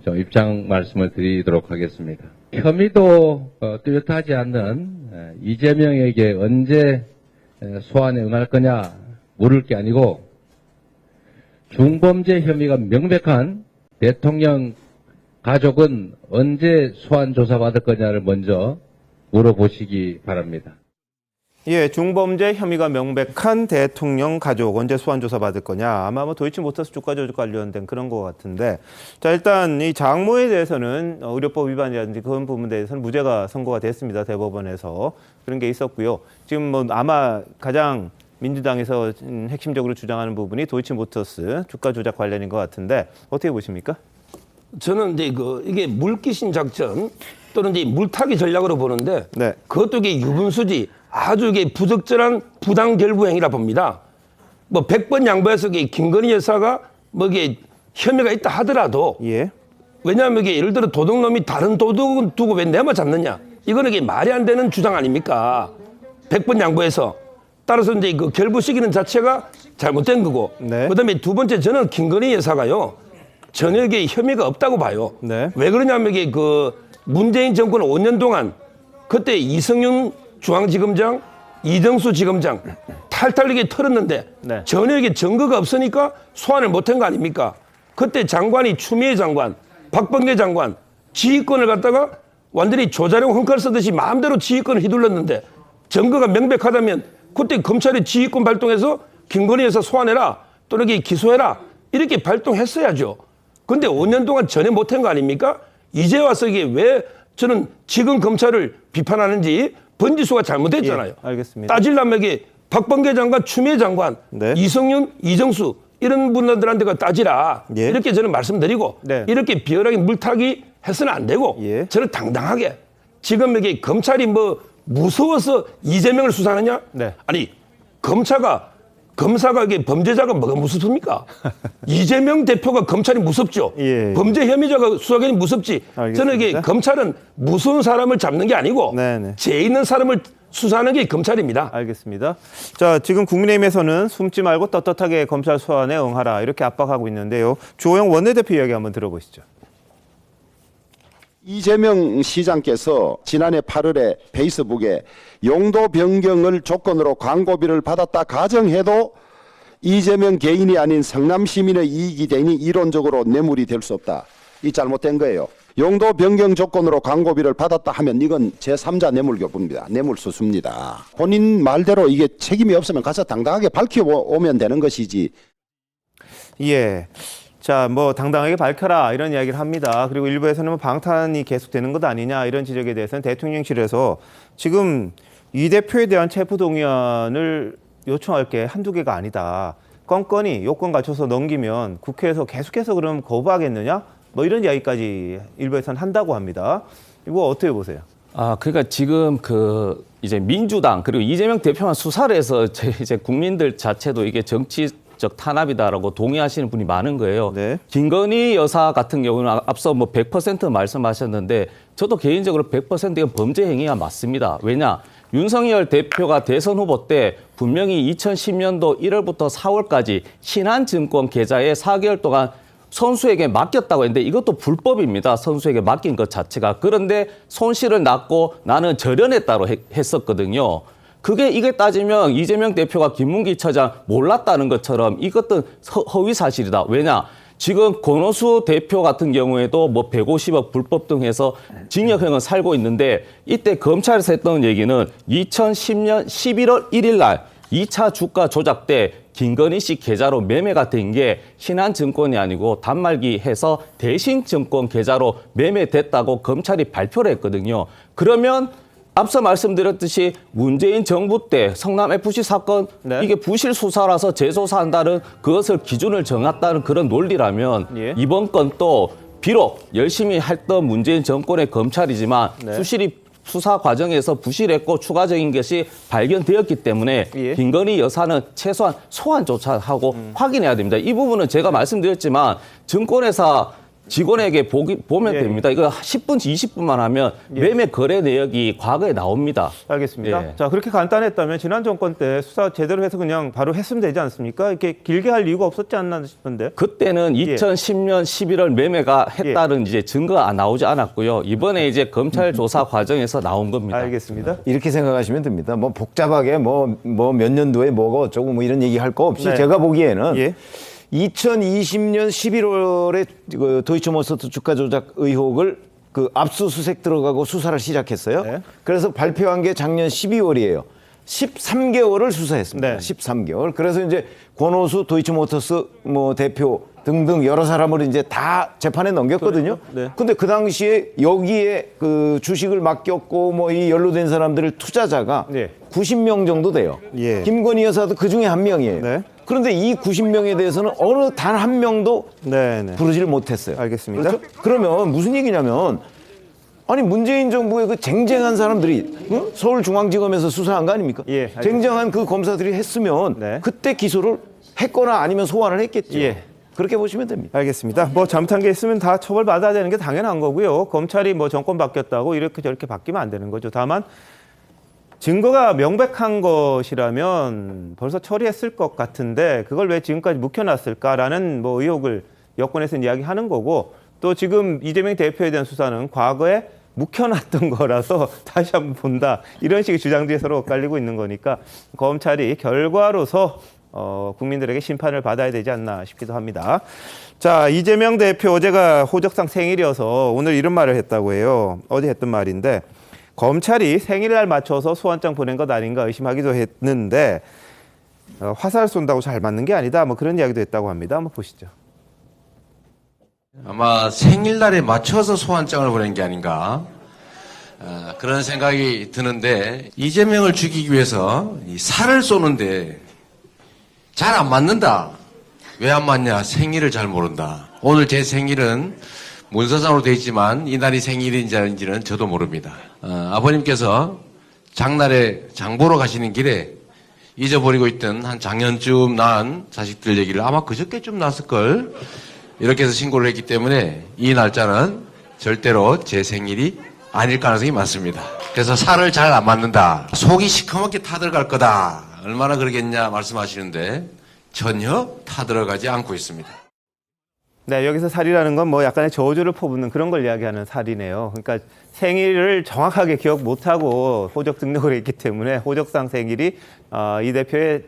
좀 입장 말씀을 드리도록 하겠습니다. 혐의도 뚜렷하지 않는 이재명에게 언제 소환에 응할 거냐 물을 게 아니고 중범죄 혐의가 명백한 대통령 가족은 언제 소환 조사받을 거냐를 먼저 물어보시기 바랍니다. 예, 중범죄 혐의가 명백한 대통령 가족 언제 소환 조사 받을 거냐. 아마 뭐 도이치모터스 주가 조작 관련된 그런 것 같은데. 자, 일단 이 장모에 대해서는 의료법 위반이라든지 그런 부분에 대해서는 무죄가 선고가 됐습니다. 대법원에서. 그런 게 있었고요. 지금 뭐 아마 가장 민주당에서 핵심적으로 주장하는 부분이 도이치모터스 주가 조작 관련인 것 같은데 어떻게 보십니까? 저는 이제 이게 물귀신 작전 또는 이제 물타기 전략으로 보는데 그것도 이게 유분수지 아주 이게 부적절한 부당 결부행위라 봅니다. 뭐 100번 양보해서 김건희 여사가 뭐 이게 혐의가 있다 하더라도 예. 왜냐하면 이게 예를 들어 도둑놈이 다른 도둑은 두고 왜 내만 잡느냐? 이거는 이게 말이 안 되는 주장 아닙니까? 100번 양보해서. 따라서 이제 그 결부 시기는 자체가 잘못된 거고. 네. 그다음에 두 번째 저는 김건희 여사가요. 전혀 이게 혐의가 없다고 봐요. 네. 왜 그러냐면 이게 그 문재인 정권 5년 동안 그때 이성윤 중앙지검장, 이정수 지검장 탈탈 이게 털었는데 네. 전혀 이게 증거가 없으니까 소환을 못한 거 아닙니까? 그때 장관이 추미애 장관, 박범계 장관 지휘권을 갖다가 완전히 조자룡 헝칼 쓰듯이 마음대로 지휘권을 휘둘렀는데 증거가 명백하다면 그때 검찰이 지휘권 발동해서 김건희 여사 소환해라 또는 이렇게 기소해라 이렇게 발동했어야죠. 근데 5년 동안 전혀 못한 거 아닙니까? 이제 와서 이게 왜 저는 지금 검찰을 비판하는지 번지수가 잘못됐잖아요. 예, 알겠습니다. 따지려면 이게 박범계 장관, 추미애 장관, 네. 이성윤, 이정수 이런 분들한테가 따지라. 예. 이렇게 저는 말씀드리고 네. 이렇게 비열하게 물타기 해서는 안 되고 예. 저는 당당하게 지금 이게 검찰이 뭐 무서워서 이재명을 수사하느냐? 네. 아니 검사가 이게 범죄자가 뭐가 무섭습니까? 이재명 대표가 검찰이 무섭죠. 예. 범죄 혐의자가 수사관이 무섭지. 알겠습니다. 저는 이게 검찰은 무서운 사람을 잡는 게 아니고 네네. 죄 있는 사람을 수사하는 게 검찰입니다. 알겠습니다. 자, 지금 국민의힘에서는 숨지 말고 떳떳하게 검찰 소환에 응하라 이렇게 압박하고 있는데요. 주호영 원내대표 이야기 한번 들어보시죠. 이재명 시장께서 지난해 8월에 페이스북에 용도 변경을 조건으로 광고비를 받았다 가정해도 이재명 개인이 아닌 성남 시민의 이익이 되니 이론적으로 뇌물이 될 수 없다. 이 잘못된 거예요. 용도 변경 조건으로 광고비를 받았다 하면 이건 제3자 뇌물교부입니다. 뇌물수수입니다. 본인 말대로 이게 책임이 없으면 가서 당당하게 밝혀오면 되는 것이지. 예. 자, 뭐 당당하게 밝혀라 이런 이야기를 합니다. 그리고 일부에서는 뭐 방탄이 계속되는 것 아니냐 이런 지적에 대해서는 대통령실에서 지금 이 대표에 대한 체포동의안을 요청할 게 한두 개가 아니다. 건건이 요건 갖춰서 넘기면 국회에서 계속해서 그럼 거부하겠느냐? 뭐 이런 이야기까지 일부에서는 한다고 합니다. 이거 어떻게 보세요? 그러니까 지금 그 이제 민주당 그리고 이재명 대표만 수사를 해서 이제 국민들 자체도 이게 정치적 탄압이다라고 동의하시는 분이 많은 거예요. 네. 김건희 여사 같은 경우는 앞서 뭐 100% 말씀하셨는데 저도 개인적으로 100% 이건 범죄 행위가 맞습니다. 왜냐? 윤석열 대표가 대선 후보 때 분명히 2010년도 1월부터 4월까지 신한증권 계좌에 4개월 동안 선수에게 맡겼다고 했는데 이것도 불법입니다. 선수에게 맡긴 것 자체가. 그런데 손실을 났고 나는 절연했다고 했었거든요. 이게 따지면 이재명 대표가 김문기 처장 몰랐다는 것처럼 이것도 허위 사실이다. 왜냐? 지금 권오수 대표 같은 경우에도 뭐 150억 불법 등 해서 징역형을 살고 있는데 이때 검찰에서 했던 얘기는 2010년 11월 1일 날 2차 주가 조작 때 김건희 씨 계좌로 매매가 된 게 신한증권이 아니고 단말기 해서 대신증권 계좌로 매매됐다고 검찰이 발표를 했거든요. 그러면 앞서 말씀드렸듯이 문재인 정부 때 성남FC 사건 네. 이게 부실 수사라서 재조사한다는 그것을 기준을 정했다는 그런 논리라면 예. 이번 건 또 비록 열심히 했던 문재인 정권의 검찰이지만 네. 수실이 수사 과정에서 부실했고 추가적인 것이 발견되었기 때문에 예. 김건희 여사는 최소한 소환조차 하고 확인해야 됩니다. 이 부분은 제가 말씀드렸지만 증권회사 직원에게 보면 예. 됩니다. 이거 10분, 20분만 하면 매매 거래 내역이 과거에 나옵니다. 알겠습니다. 예. 자, 그렇게 간단했다면 지난 정권 때 수사 제대로 해서 그냥 바로 했으면 되지 않습니까? 이렇게 길게 할 이유가 없었지 않나 싶은데. 그때는 2010년 11월 매매가 했다는 이제 증거가 나오지 않았고요. 이번에 이제 검찰 조사 과정에서 나온 겁니다. 알겠습니다. 이렇게 생각하시면 됩니다. 뭐 복잡하게 뭐 몇 년도에 뭐가 어쩌고 뭐 이런 얘기 할 거 없이 네. 제가 보기에는 예. 2020년 11월에 그 도이치모터스 주가 조작 의혹을 그 압수수색 들어가고 수사를 시작했어요. 네. 그래서 발표한 게 작년 12월이에요. 13개월을 수사했습니다. 네. 13개월. 그래서 이제 권오수 도이치모터스 뭐 대표 등등 여러 사람을 이제 다 재판에 넘겼거든요. 그렇죠. 네. 근데 그 당시에 여기에 그 주식을 맡겼고 뭐 이 연루된 사람들을 투자자가 네. 90명 정도 돼요. 예. 김건희 여사도 그 중에 한 명이에요. 네. 그런데 이 90명에 대해서는 어느 단 한 명도 네. 부르지를 못했어요. 알겠습니다. 그렇죠? 그러면 무슨 얘기냐면 아니 문재인 정부의 그 쟁쟁한 사람들이 응? 서울중앙지검에서 수사한 거 아닙니까? 예, 알겠습니다. 쟁쟁한 그 검사들이 했으면 네. 그때 기소를 했거나 아니면 소환을 했겠죠. 예. 그렇게 보시면 됩니다. 알겠습니다. 뭐 잘못한 게 있으면 다 처벌받아야 되는 게 당연한 거고요. 검찰이 뭐 정권 바뀌었다고 이렇게 저렇게 바뀌면 안 되는 거죠. 다만 증거가 명백한 것이라면 벌써 처리했을 것 같은데 그걸 왜 지금까지 묵혀놨을까라는 뭐 의혹을 여권에서는 이야기하는 거고, 또 지금 이재명 대표에 대한 수사는 과거에 묵혀놨던 거라서 다시 한번 본다, 이런 식의 주장들이 서로 엇갈리고 있는 거니까 검찰이 결과로서 국민들에게 심판을 받아야 되지 않나 싶기도 합니다. 자, 이재명 대표 어제가 호적상 생일이어서 오늘 이런 말을 했다고 해요. 어제 했던 말인데, 검찰이 생일날 맞춰서 소환장 보낸 것 아닌가 의심하기도 했는데 화살 쏜다고 잘 맞는 게 아니다, 뭐 그런 이야기도 했다고 합니다. 한번 보시죠. 아마 생일날에 맞춰서 소환장을 보낸 게 아닌가 그런 생각이 드는데, 이재명을 죽이기 위해서 이 살을 쏘는데 잘 안 맞는다. 왜 안 맞냐? 생일을 잘 모른다. 오늘 제 생일은 문서상으로 되어 있지만 이날이 생일인지 아닌지는 저도 모릅니다. 아버님께서 장날에 장 보러 가시는 길에 잊어버리고 있던 한 작년쯤 낳은 자식들 얘기를 아마 그저께쯤 낳았을걸, 이렇게 해서 신고를 했기 때문에 이 날짜는 절대로 제 생일이 아닐 가능성이 많습니다. 그래서 살을 잘 안 맞는다, 속이 시커멓게 타들어갈 거다, 얼마나 그러겠냐 말씀하시는데 전혀 타들어가지 않고 있습니다. 네, 여기서 살이라는 건 뭐 약간의 저주를 퍼붓는 그런 걸 이야기하는 살이네요. 그러니까 생일을 정확하게 기억 못하고 호적 등록을 했기 때문에 호적상 생일이 이 대표의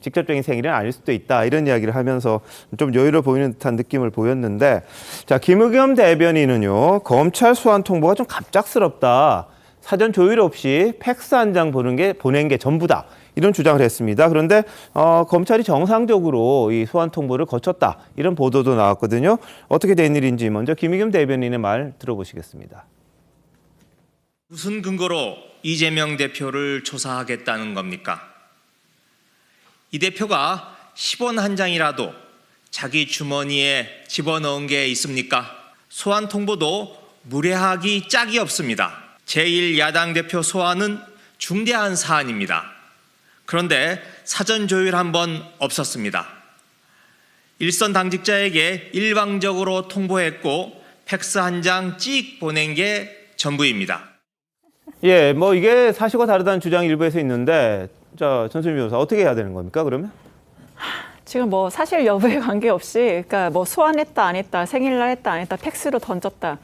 직접적인 생일은 아닐 수도 있다, 이런 이야기를 하면서 좀 여유를 보이는 듯한 느낌을 보였는데, 자, 김의겸 대변인은요, 검찰 소환 통보가 좀 갑작스럽다, 사전 조율 없이 팩스 한 장 보낸 게 전부다, 이런 주장을 했습니다. 그런데 검찰이 정상적으로 이 소환 통보를 거쳤다, 이런 보도도 나왔거든요. 어떻게 된 일인지 먼저 김의겸 대변인의 말 들어보시겠습니다. 무슨 근거로 이재명 대표를 조사하겠다는 겁니까? 이 대표가 10원 한 장이라도 자기 주머니에 집어넣은 게 있습니까? 소환 통보도 무례하기 짝이 없습니다. 제1야당 대표 소환은 중대한 사안입니다. 그런데 사전 조율 한 번 없었습니다. 일선 당직자에게 일방적으로 통보했고 팩스 한 장 찍 보낸 게 전부입니다. 예, 뭐 이게 사실과 다르다는 주장이 일부에서 있는데, 자, 전수민 변호사 어떻게 해야 되는 겁니까, 그러면? 지금 뭐 사실 여부에 관계없이, 그러니까 뭐 소환했다 안 했다, 생일날 했다 안 했다, 팩스로 던졌다,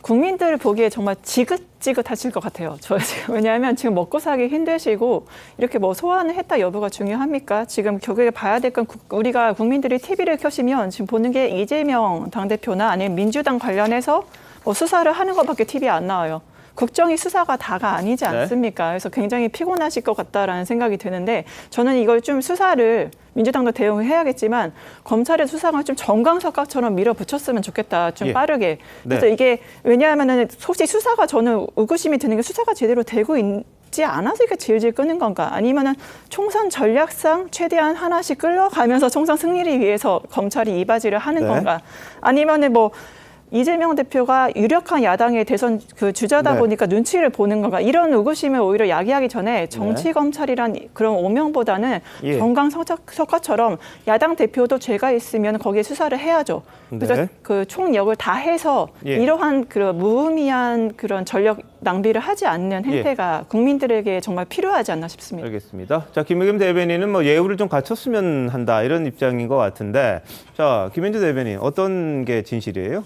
국민들 보기에 정말 지긋지긋하실 것 같아요. 저 지금, 왜냐하면 지금 먹고 살기 힘드시고 이렇게 뭐 소환을 했다 여부가 중요합니까? 지금 결국에 봐야 될 건 우리가 국민들이 TV를 켜시면 지금 보는 게 이재명 당대표나 아니면 민주당 관련해서 뭐 수사를 하는 것밖에 TV에 안 나와요. 국정이 수사가 다가 아니지 않습니까? 그래서 굉장히 피곤하실 것 같다라는 생각이 드는데, 저는 이걸 좀 수사를 민주당도 대응을 해야겠지만 검찰의 수사가 좀 정강석각처럼 밀어붙였으면 좋겠다, 좀 빠르게. 그래서 이게 왜냐하면은 혹시 수사가, 저는 의구심이 드는 게 수사가 제대로 되고 있지 않아서 이렇게 질질 끄는 건가, 아니면은 총선 전략상 최대한 하나씩 끌려가면서 총선 승리를 위해서 검찰이 이바지를 하는 건가, 아니면은 뭐 이재명 대표가 유력한 야당의 대선 그 주자다 보니까 눈치를 보는 건가, 이런 의구심을 오히려 야기하기 전에 정치 검찰이란 그런 오명보다는 정강석화처럼 야당 대표도 죄가 있으면 거기에 수사를 해야죠. 그래서 그 총력을 다 해서 이러한 그 무의미한 그런 전력 낭비를 하지 않는 행태가 국민들에게 정말 필요하지 않나 싶습니다. 알겠습니다. 자, 김의겸 대변인은 뭐 예우를 좀 갖췄으면 한다, 이런 입장인 것 같은데, 자, 김현주 대변인 어떤 게 진실이에요?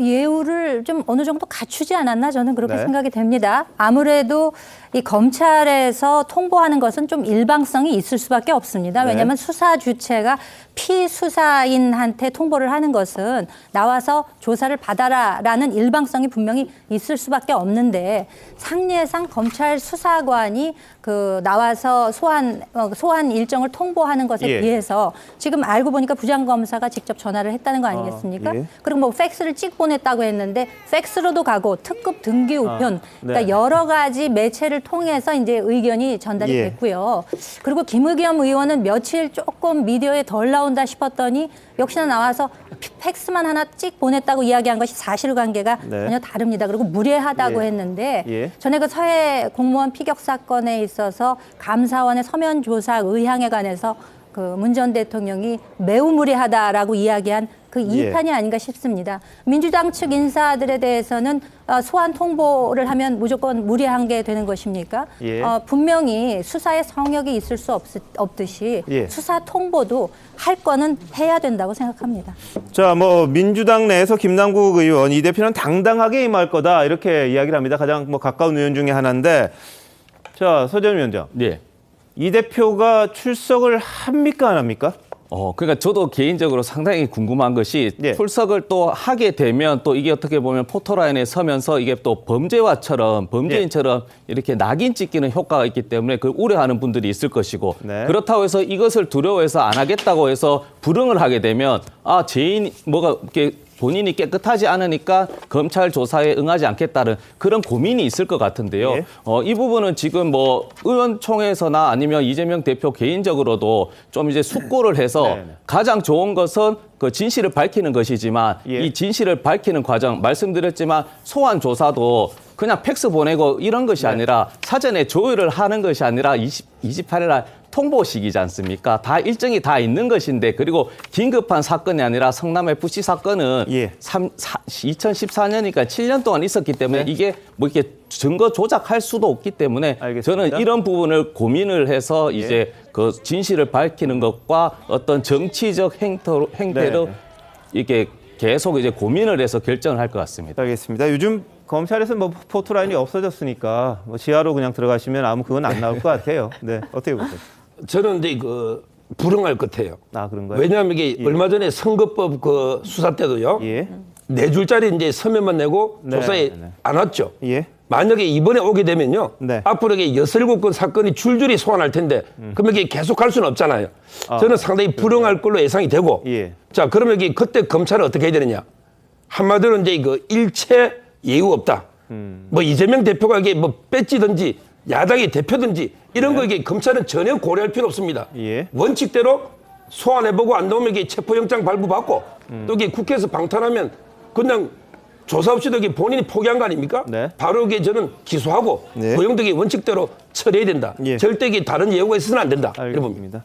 예우를 좀 어느 정도 갖추지 않았나, 저는 그렇게 생각이 됩니다. 아무래도 이 검찰에서 통보하는 것은 좀 일방성이 있을 수밖에 없습니다. 왜냐하면 수사 주체가 피수사인한테 통보를 하는 것은 나와서 조사를 받아라라는 일방성이 분명히 있을 수밖에 없는데, 상례상 검찰 수사관이 그 나와서 소환 일정을 통보하는 것에 비해서 지금 알고 보니까 부장검사가 직접 전화를 했다는 거 아니겠습니까? 그리고 뭐 팩스를 찍 보냈다고 했는데 팩스로도 가고 특급 등기 우편, 그러니까 여러 가지 매체를 통해서 이제 의견이 전달이 됐고요. 그리고 김의겸 의원은 며칠 조금 미디어에 덜 나온다 싶었더니 역시나 나와서 팩스만 하나 찍 보냈다고 이야기한 것이 사실관계가 전혀 다릅니다. 그리고 무례하다고 했는데, 전에 그 서해 공무원 피격 사건에 있어서 감사원의 서면 조사 의향에 관해서 그 문 전 대통령이 매우 무리하다라고 이야기한 그 2탄이 아닌가 싶습니다. 민주당 측 인사들에 대해서는 소환 통보를 하면 무조건 무리한 게 되는 것입니까? 분명히 수사에 성역이 있을 수 없듯이 수사 통보도 할 거는 해야 된다고 생각합니다. 자, 뭐 민주당 내에서 김남국 의원 이 대표는 당당하게 임할 거다 이렇게 이야기를 합니다. 가장 뭐 가까운 의원 중에 하나인데, 자 서재현 위원장, 이 대표가 출석을 합니까 안 합니까? 그러니까 저도 개인적으로 상당히 궁금한 것이 출석을 또 하게 되면 또 이게 어떻게 보면 포토라인에 서면서 이게 또 범죄인처럼 이렇게 낙인 찍히는 효과가 있기 때문에 그걸 우려하는 분들이 있을 것이고 그렇다고 해서 이것을 두려워해서 안 하겠다고 해서 불응을 하게 되면 뭐가 이렇게 본인이 깨끗하지 않으니까 검찰 조사에 응하지 않겠다는 그런 고민이 있을 것 같은데요. 이 부분은 지금 뭐 의원총회에서나 아니면 이재명 대표 개인적으로도 좀 이제 숙고를 해서 가장 좋은 것은 그 진실을 밝히는 것이지만 이 진실을 밝히는 과정 말씀드렸지만 소환 조사도 그냥 팩스 보내고 이런 것이 아니라 사전에 조율을 하는 것이 아니라 28일 날 통보식이지 않습니까? 다 일정이 다 있는 것인데 그리고 긴급한 사건이 아니라 성남FC 사건은 2014년이니까 7년 동안 있었기 때문에 이게 뭐 이렇게 증거 조작할 수도 없기 때문에 저는 이런 부분을 고민을 해서 이제 그 진실을 밝히는 것과 어떤 정치적 행태로 이렇게 계속 이제 고민을 해서 결정을 할 것 같습니다. 알겠습니다. 요즘 검찰에서 뭐 포토라인이 없어졌으니까 뭐 지하로 그냥 들어가시면 아무 그건 안 나올 것 같아요. 네, 어떻게 보세요? 저는 이제 그 불응할 것 같아요. 그런가요? 왜냐하면 이게 얼마 전에 선거법 그 수사 때도요. 4줄짜리 이제 서면만 내고 조사에 안 왔죠. 만약에 이번에 오게 되면요. 앞으로 이게 6, 7건 사건이 줄줄이 소환할 텐데 그러면 이게 계속 할 수는 없잖아요. 저는 상당히 불응할 걸로 예상이 되고 자, 그러면 이게 그때 검찰은 어떻게 해야 되느냐. 한마디로 이제 그 일체 예우 없다. 뭐 이재명 대표가 이게 뭐 뺏지든지 야당의 대표든지 이런 거 이게 검찰은 전혀 고려할 필요 없습니다. 원칙대로 소환해보고 안 나오면 이게 체포영장 발부받고 또 이게 국회에서 방탄하면 그냥 조사 없이도 이게 본인이 포기한 거 아닙니까? 바로 이게 저는 기소하고 고용되기 원칙대로 처리해야 된다. 절대 이게 다른 예우가 있어서는 안 된다. 이렇게 봅니다.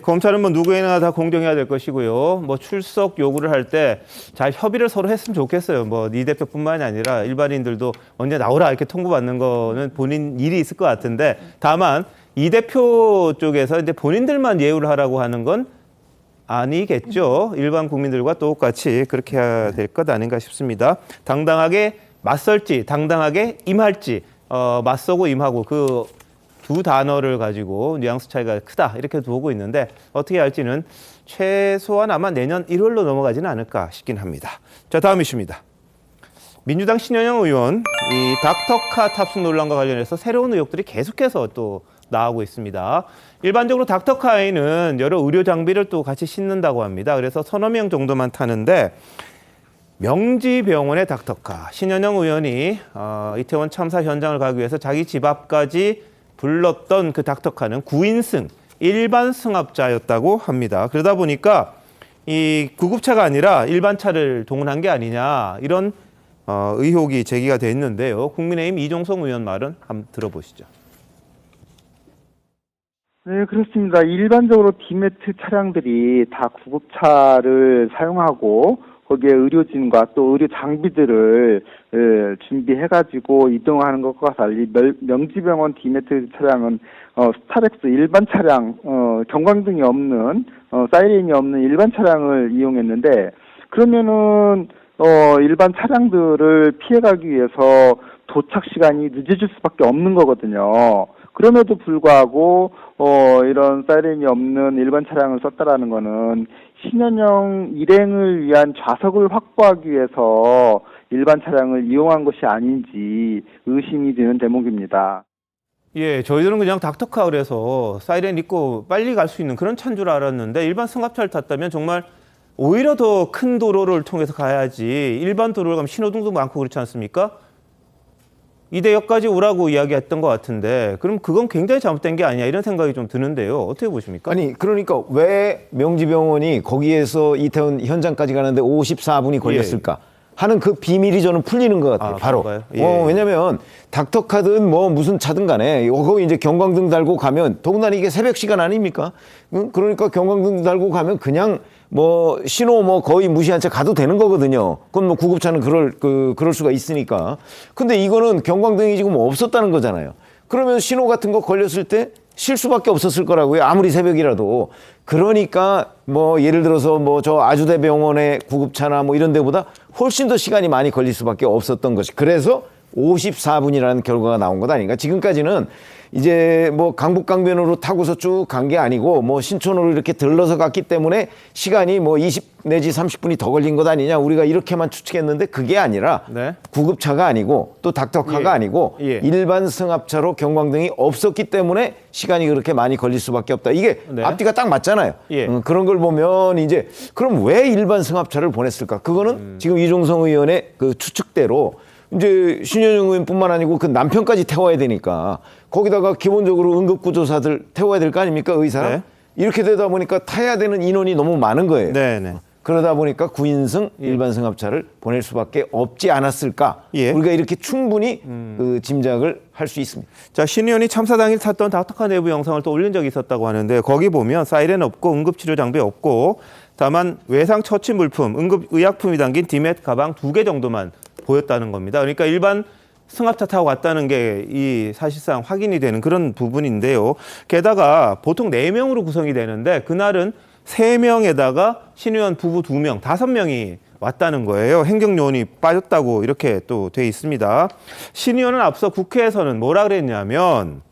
검찰은 뭐 누구에나 다 공정해야 될 것이고요. 뭐 출석 요구를 할 때 잘 협의를 서로 했으면 좋겠어요. 뭐 이 대표뿐만이 아니라 일반인들도 언제 나오라 이렇게 통보받는 거는 본인 일이 있을 것 같은데, 다만 이 대표 쪽에서 이제 본인들만 예우를 하라고 하는 건 아니겠죠. 일반 국민들과 똑같이 그렇게 해야 될 것 아닌가 싶습니다. 당당하게 맞설지, 당당하게 임할지, 맞서고 임하고 그 두 단어를 가지고 뉘앙스 차이가 크다 이렇게 보고 있는데 어떻게 할지는 최소한 아마 내년 1월로 넘어가지는 않을까 싶긴 합니다. 자, 다음 이슈입니다. 민주당 신현영 의원, 이 닥터카 탑승 논란과 관련해서 새로운 의혹들이 계속해서 또 나오고 있습니다. 일반적으로 닥터카에는 여러 의료 장비를 또 같이 싣는다고 합니다. 그래서 서너 명 정도만 타는데 명지병원의 닥터카, 신현영 의원이 이태원 참사 현장을 가기 위해서 자기 집 앞까지 불렀던 그 닥터카는 9인승 일반 승합자였다고 합니다. 그러다 보니까 이 구급차가 아니라 일반 차를 동원한 게 아니냐 이런 의혹이 제기가 됐는데요. 국민의힘 이종성 의원 말은 한번 들어보시죠. 네, 그렇습니다. 일반적으로 디매트 차량들이 다 구급차를 사용하고 거기에 의료진과 또 의료 장비들을 준비해가지고 이동하는 것과 달리 명지병원 디매트 차량은 스타렉스 일반 차량, 경광등이 없는 사이렌이 없는 일반 차량을 이용했는데, 그러면은 일반 차량들을 피해가기 위해서 도착 시간이 늦어질 수밖에 없는 거거든요. 그럼에도 불구하고 이런 사이렌이 없는 일반 차량을 썼다라는 거는 신현영 일행을 위한 좌석을 확보하기 위해서 일반 차량을 이용한 것이 아닌지 의심이 드는 대목입니다. 저희들은 그냥 닥터카 그래서 사이렌 있고 빨리 갈 수 있는 그런 차인 줄 알았는데 일반 승합차를 탔다면 정말 오히려 더 큰 도로를 통해서 가야지, 일반 도로를 가면 신호등도 많고 그렇지 않습니까? 이 대역까지 오라고 이야기했던 것 같은데 그럼 그건 굉장히 잘못된 게 아니냐 이런 생각이 좀 드는데요. 어떻게 보십니까? 아니 그러니까 왜 명지병원이 거기에서 이태원 현장까지 가는데 54분이 걸렸을까? 하는 그 비밀이 저는 풀리는 것 같아요. 바로. 왜냐면 닥터카든 뭐 무슨 차든 간에 거기 이제 경광등 달고 가면 더군다나 이게 새벽 시간 아닙니까? 그러니까 경광등 달고 가면 그냥 뭐 신호 뭐 거의 무시한 채 가도 되는 거거든요. 그건 뭐 구급차는 그럴 수가 있으니까. 근데 이거는 경광등이 지금 없었다는 거잖아요. 그러면 신호 같은 거 걸렸을 때 쉴 수밖에 없었을 거라고요. 아무리 새벽이라도. 그러니까 뭐 예를 들어서 뭐 저 아주대병원의 구급차나 뭐 이런 데보다 훨씬 더 시간이 많이 걸릴 수밖에 없었던 것이. 그래서 54분이라는 결과가 나온 것 아닌가. 지금까지는 이제 뭐 강북강변으로 타고서 쭉 간 게 아니고 뭐 신촌으로 이렇게 들러서 갔기 때문에 시간이 뭐 20 내지 30분이 더 걸린 것 아니냐. 우리가 이렇게만 추측했는데 그게 아니라 구급차가 아니고 또 닥터카가 아니고 일반 승합차로 경광등이 없었기 때문에 시간이 그렇게 많이 걸릴 수밖에 없다. 이게 앞뒤가 딱 맞잖아요. 그런 걸 보면 이제 그럼 왜 일반 승합차를 보냈을까? 그거는 지금 이종성 의원의 그 추측대로 이제 신현영 의원뿐만 아니고 그 남편까지 태워야 되니까 거기다가 기본적으로 응급구조사들 태워야 될 거 아닙니까? 의사랑. 이렇게 되다 보니까 타야 되는 인원이 너무 많은 거예요. 그러다 보니까 9인승 일반 승합차를 보낼 수밖에 없지 않았을까. 우리가 이렇게 충분히 그 짐작을 할 수 있습니다. 자, 신 의원이 참사 당일 탔던 닥터카 내부 영상을 또 올린 적이 있었다고 하는데 거기 보면 사이렌 없고 응급치료 장비 없고 다만 외상 처치 물품, 응급의약품이 담긴 디맷 가방 2개 정도만 보였다는 겁니다. 그러니까 일반 승합차 타고 갔다는 게 이 사실상 확인이 되는 그런 부분인데요. 게다가 보통 4명으로 구성이 되는데 그날은 3명에다가 신 의원 부부 2명, 5명이 왔다는 거예요. 행정요원이 빠졌다고 이렇게 또 돼 있습니다. 신 의원은 앞서 국회에서는 뭐라 그랬냐면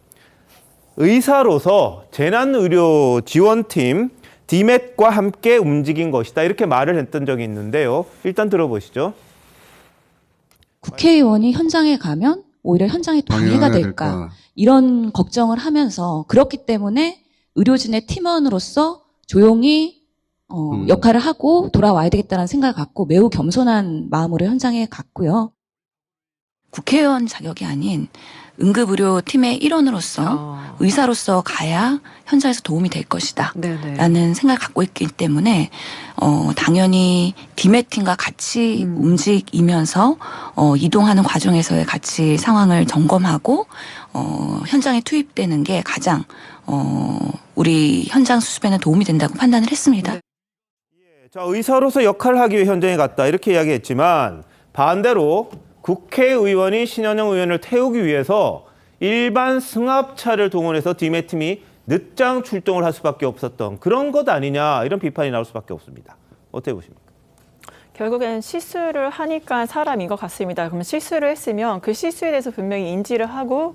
의사로서 재난의료지원팀 디맷과 함께 움직인 것이다. 이렇게 말을 했던 적이 있는데요. 일단 들어보시죠. 국회의원이 현장에 가면 오히려 현장에 방해가 될까 이런 걱정을 하면서 그렇기 때문에 의료진의 팀원으로서 조용히 역할을 하고 돌아와야 되겠다는 생각을 갖고 매우 겸손한 마음으로 현장에 갔고요. 국회의원 자격이 아닌 응급의료팀의 일원으로서 의사로서 가야 현장에서 도움이 될 것이다 라는 생각을 갖고 있기 때문에 당연히 디맷팀과 같이 움직이면서 이동하는 과정에서의 같이 상황을 점검하고 현장에 투입되는 게 가장 우리 현장 수습에는 도움이 된다고 판단을 했습니다. 자, 의사로서 역할을 하기 위해 현장에 갔다 이렇게 이야기했지만 반대로 국회의원이 신현영 의원을 태우기 위해서 일반 승합차를 동원해서 디맷팀이 늦장 출동을 할 수밖에 없었던 그런 것 아니냐 이런 비판이 나올 수밖에 없습니다. 어떻게 보십니까? 결국엔 실수를 하니까 사람인 것 같습니다. 그러면 실수를 했으면 그 실수에 대해서 분명히 인지를 하고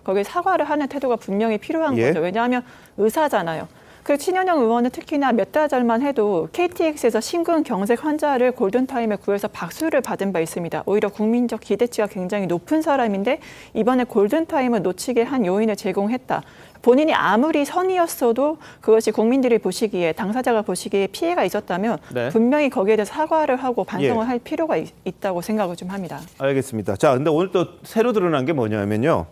거기에 사과를 하는 태도가 분명히 필요한 거죠. 왜냐하면 의사잖아요. 그 신현영 의원은 특히나 몇 달 전만 해도 KTX에서 심근경색 환자를 골든타임에 구해서 박수를 받은 바 있습니다. 오히려 국민적 기대치가 굉장히 높은 사람인데 이번에 골든타임을 놓치게 한 요인을 제공했다. 본인이 아무리 선의였어도 그것이 국민들이 보시기에 당사자가 보시기에 피해가 있었다면 분명히 거기에 대해서 사과를 하고 반성을 할 필요가 있다고 생각을 좀 합니다. 알겠습니다. 자, 근데 오늘 또 새로 드러난 게 뭐냐면요.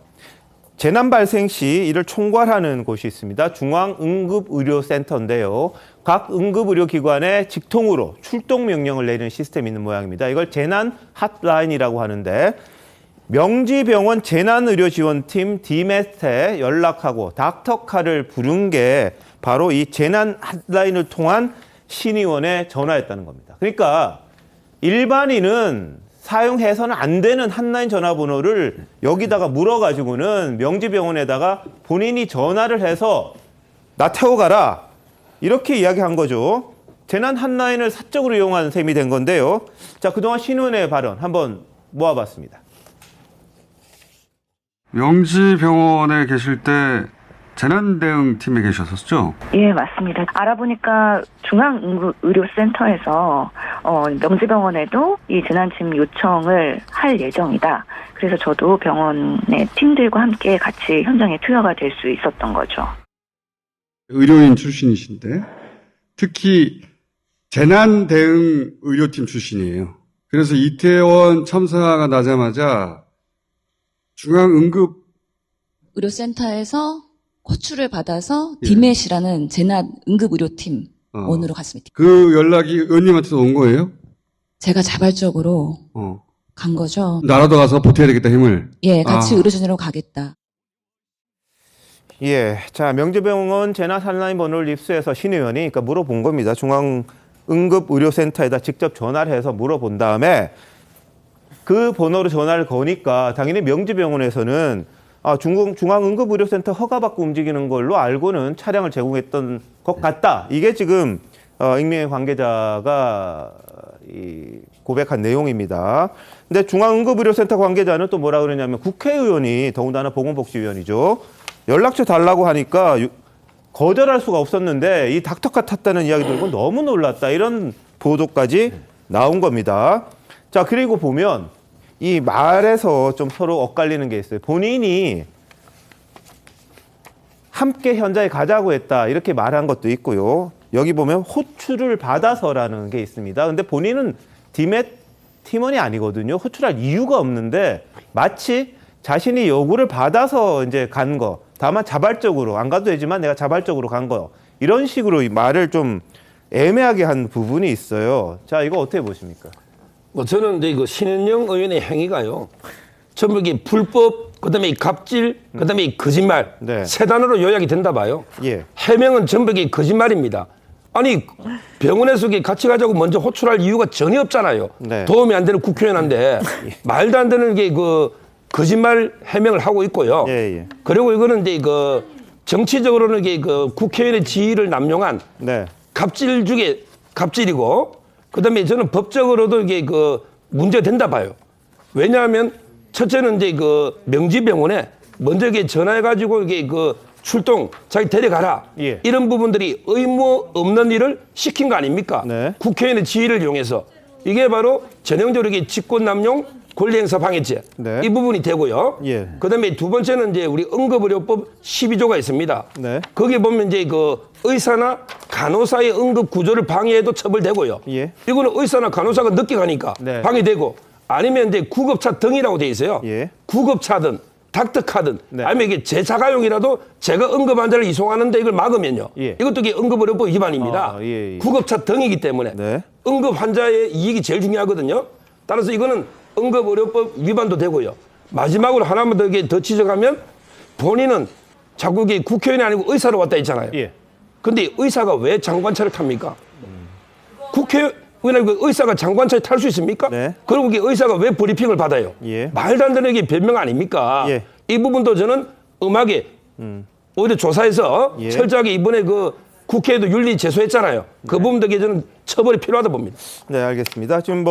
재난 발생 시 이를 총괄하는 곳이 있습니다. 중앙응급의료센터인데요. 각 응급의료기관에 직통으로 출동 명령을 내리는 시스템이 있는 모양입니다. 이걸 재난 핫라인이라고 하는데 명지병원 재난의료지원팀 디맷에 연락하고 닥터카를 부른 게 바로 이 재난 핫라인을 통한 신 의원의 전화였다는 겁니다. 그러니까 일반인은 사용해서는 안 되는 핫라인 전화번호를 여기다가 물어가지고는 명지병원에다가 본인이 전화를 해서 나 태워가라 이렇게 이야기한 거죠. 재난 핫라인을 사적으로 이용한 셈이 된 건데요. 자, 그동안 신 의원의 발언 한번 모아봤습니다. 명지병원에 계실 때 재난대응팀에 계셨었죠? 예, 맞습니다. 알아보니까 중앙응급의료센터에서 명지병원에도 이 재난팀 요청을 할 예정이다. 그래서 저도 병원의 팀들과 함께 같이 현장에 투여가 될 수 있었던 거죠. 의료인 출신이신데 특히 재난대응 의료팀 출신이에요. 그래서 이태원 참사가 나자마자 중앙응급 의료센터에서 호출을 받아서 디맷이라는 재난 응급의료팀 원으로 갔습니다. 그 연락이 의원님한테도 온 거예요? 제가 자발적으로 간 거죠. 나라도 가서 보태야 되겠다, 힘을. 예, 같이 의료진으로 가겠다. 예, 자 명지병원 재난 사라인 번호를 입수해서 신 의원이 그러니까 물어본 겁니다. 중앙응급의료센터에다 직접 전화를 해서 물어본 다음에 그 번호로 전화를 거니까 당연히 명지병원에서는 중앙응급의료센터 허가받고 움직이는 걸로 알고는 차량을 제공했던 것 같다. 이게 지금 익명의 관계자가 고백한 내용입니다. 근데 중앙응급의료센터 관계자는 또 뭐라 그러냐면 국회의원이 더군다나 보건복지위원이죠. 연락처 달라고 하니까 거절할 수가 없었는데 이 닥터카 탔다는 이야기 들고 너무 놀랐다. 이런 보도까지 나온 겁니다. 자, 그리고 보면 이 말에서 좀 서로 엇갈리는 게 있어요. 본인이 함께 현장에 가자고 했다. 이렇게 말한 것도 있고요. 여기 보면 호출을 받아서라는 게 있습니다. 근데 본인은 디맷 팀원이 아니거든요. 호출할 이유가 없는데 마치 자신이 요구를 받아서 이제 간 거. 다만 자발적으로 안 가도 되지만 내가 자발적으로 간 거. 이런 식으로 이 말을 좀 애매하게 한 부분이 있어요. 자, 이거 어떻게 보십니까? 뭐 저는 이제 그 신은영 의원의 행위가요. 전부 이게 불법, 그다음에 이 갑질, 그다음에 이 거짓말 세 단어로 요약이 된다 봐요. 예. 해명은 전부 이게 거짓말입니다. 아니 병원에서 같이 가자고 먼저 호출할 이유가 전혀 없잖아요. 네. 도움이 안 되는 국회의원한테 말도 안 되는 게 거짓말 해명을 하고 있고요. 예. 그리고 이거는 이제 정치적으로는 이게 국회의원의 지위를 남용한 갑질 중에 갑질이고, 그다음에 저는 법적으로도 이게 문제가 된다 봐요. 왜냐하면 첫째는 이제 명지병원에 먼저 이게 전화해가지고 이게 출동 자기 데려가라 이런 부분들이 의무 없는 일을 시킨 거 아닙니까? 국회의원의 지위를 이용해서 이게 바로 전형적으로 이게 직권남용 권리행사 방해죄 이 부분이 되고요. 그다음에 두 번째는 이제 우리 응급의료법 12조가 있습니다. 거기 보면 이제 의사나 간호사의 응급 구조를 방해해도 처벌되고요. 이거는 의사나 간호사가 늦게 가니까 방해되고, 아니면 이제 구급차 등이라고 돼 있어요. 구급차든 닥터카든 아니면 이게 제 자가용이라도 제가 응급 환자를 이송하는데 이걸 막으면요. 이것도 이게 응급의료법 위반입니다. 구급차 등이기 때문에 응급 환자의 이익이 제일 중요하거든요. 따라서 이거는 응급의료법 위반도 되고요. 마지막으로 하나만 더 지적하면 본인은 자꾸 이게 국회의원이 아니고 의사로 왔다 했잖아요. 근데 의사가 왜 장관차를 탑니까? 국회의원이 의사가 장관차에 탈 수 있습니까? 그리고 이게 의사가 왜 브리핑을 받아요? 말도 안 되는 게 변명 아닙니까? 이 부분도 저는 음하게 오히려 조사해서 철저하게 이번에 국회에도 윤리 제소했잖아요. 그 부분도 저는 처벌이 필요하다 봅니다. 네, 알겠습니다. 지금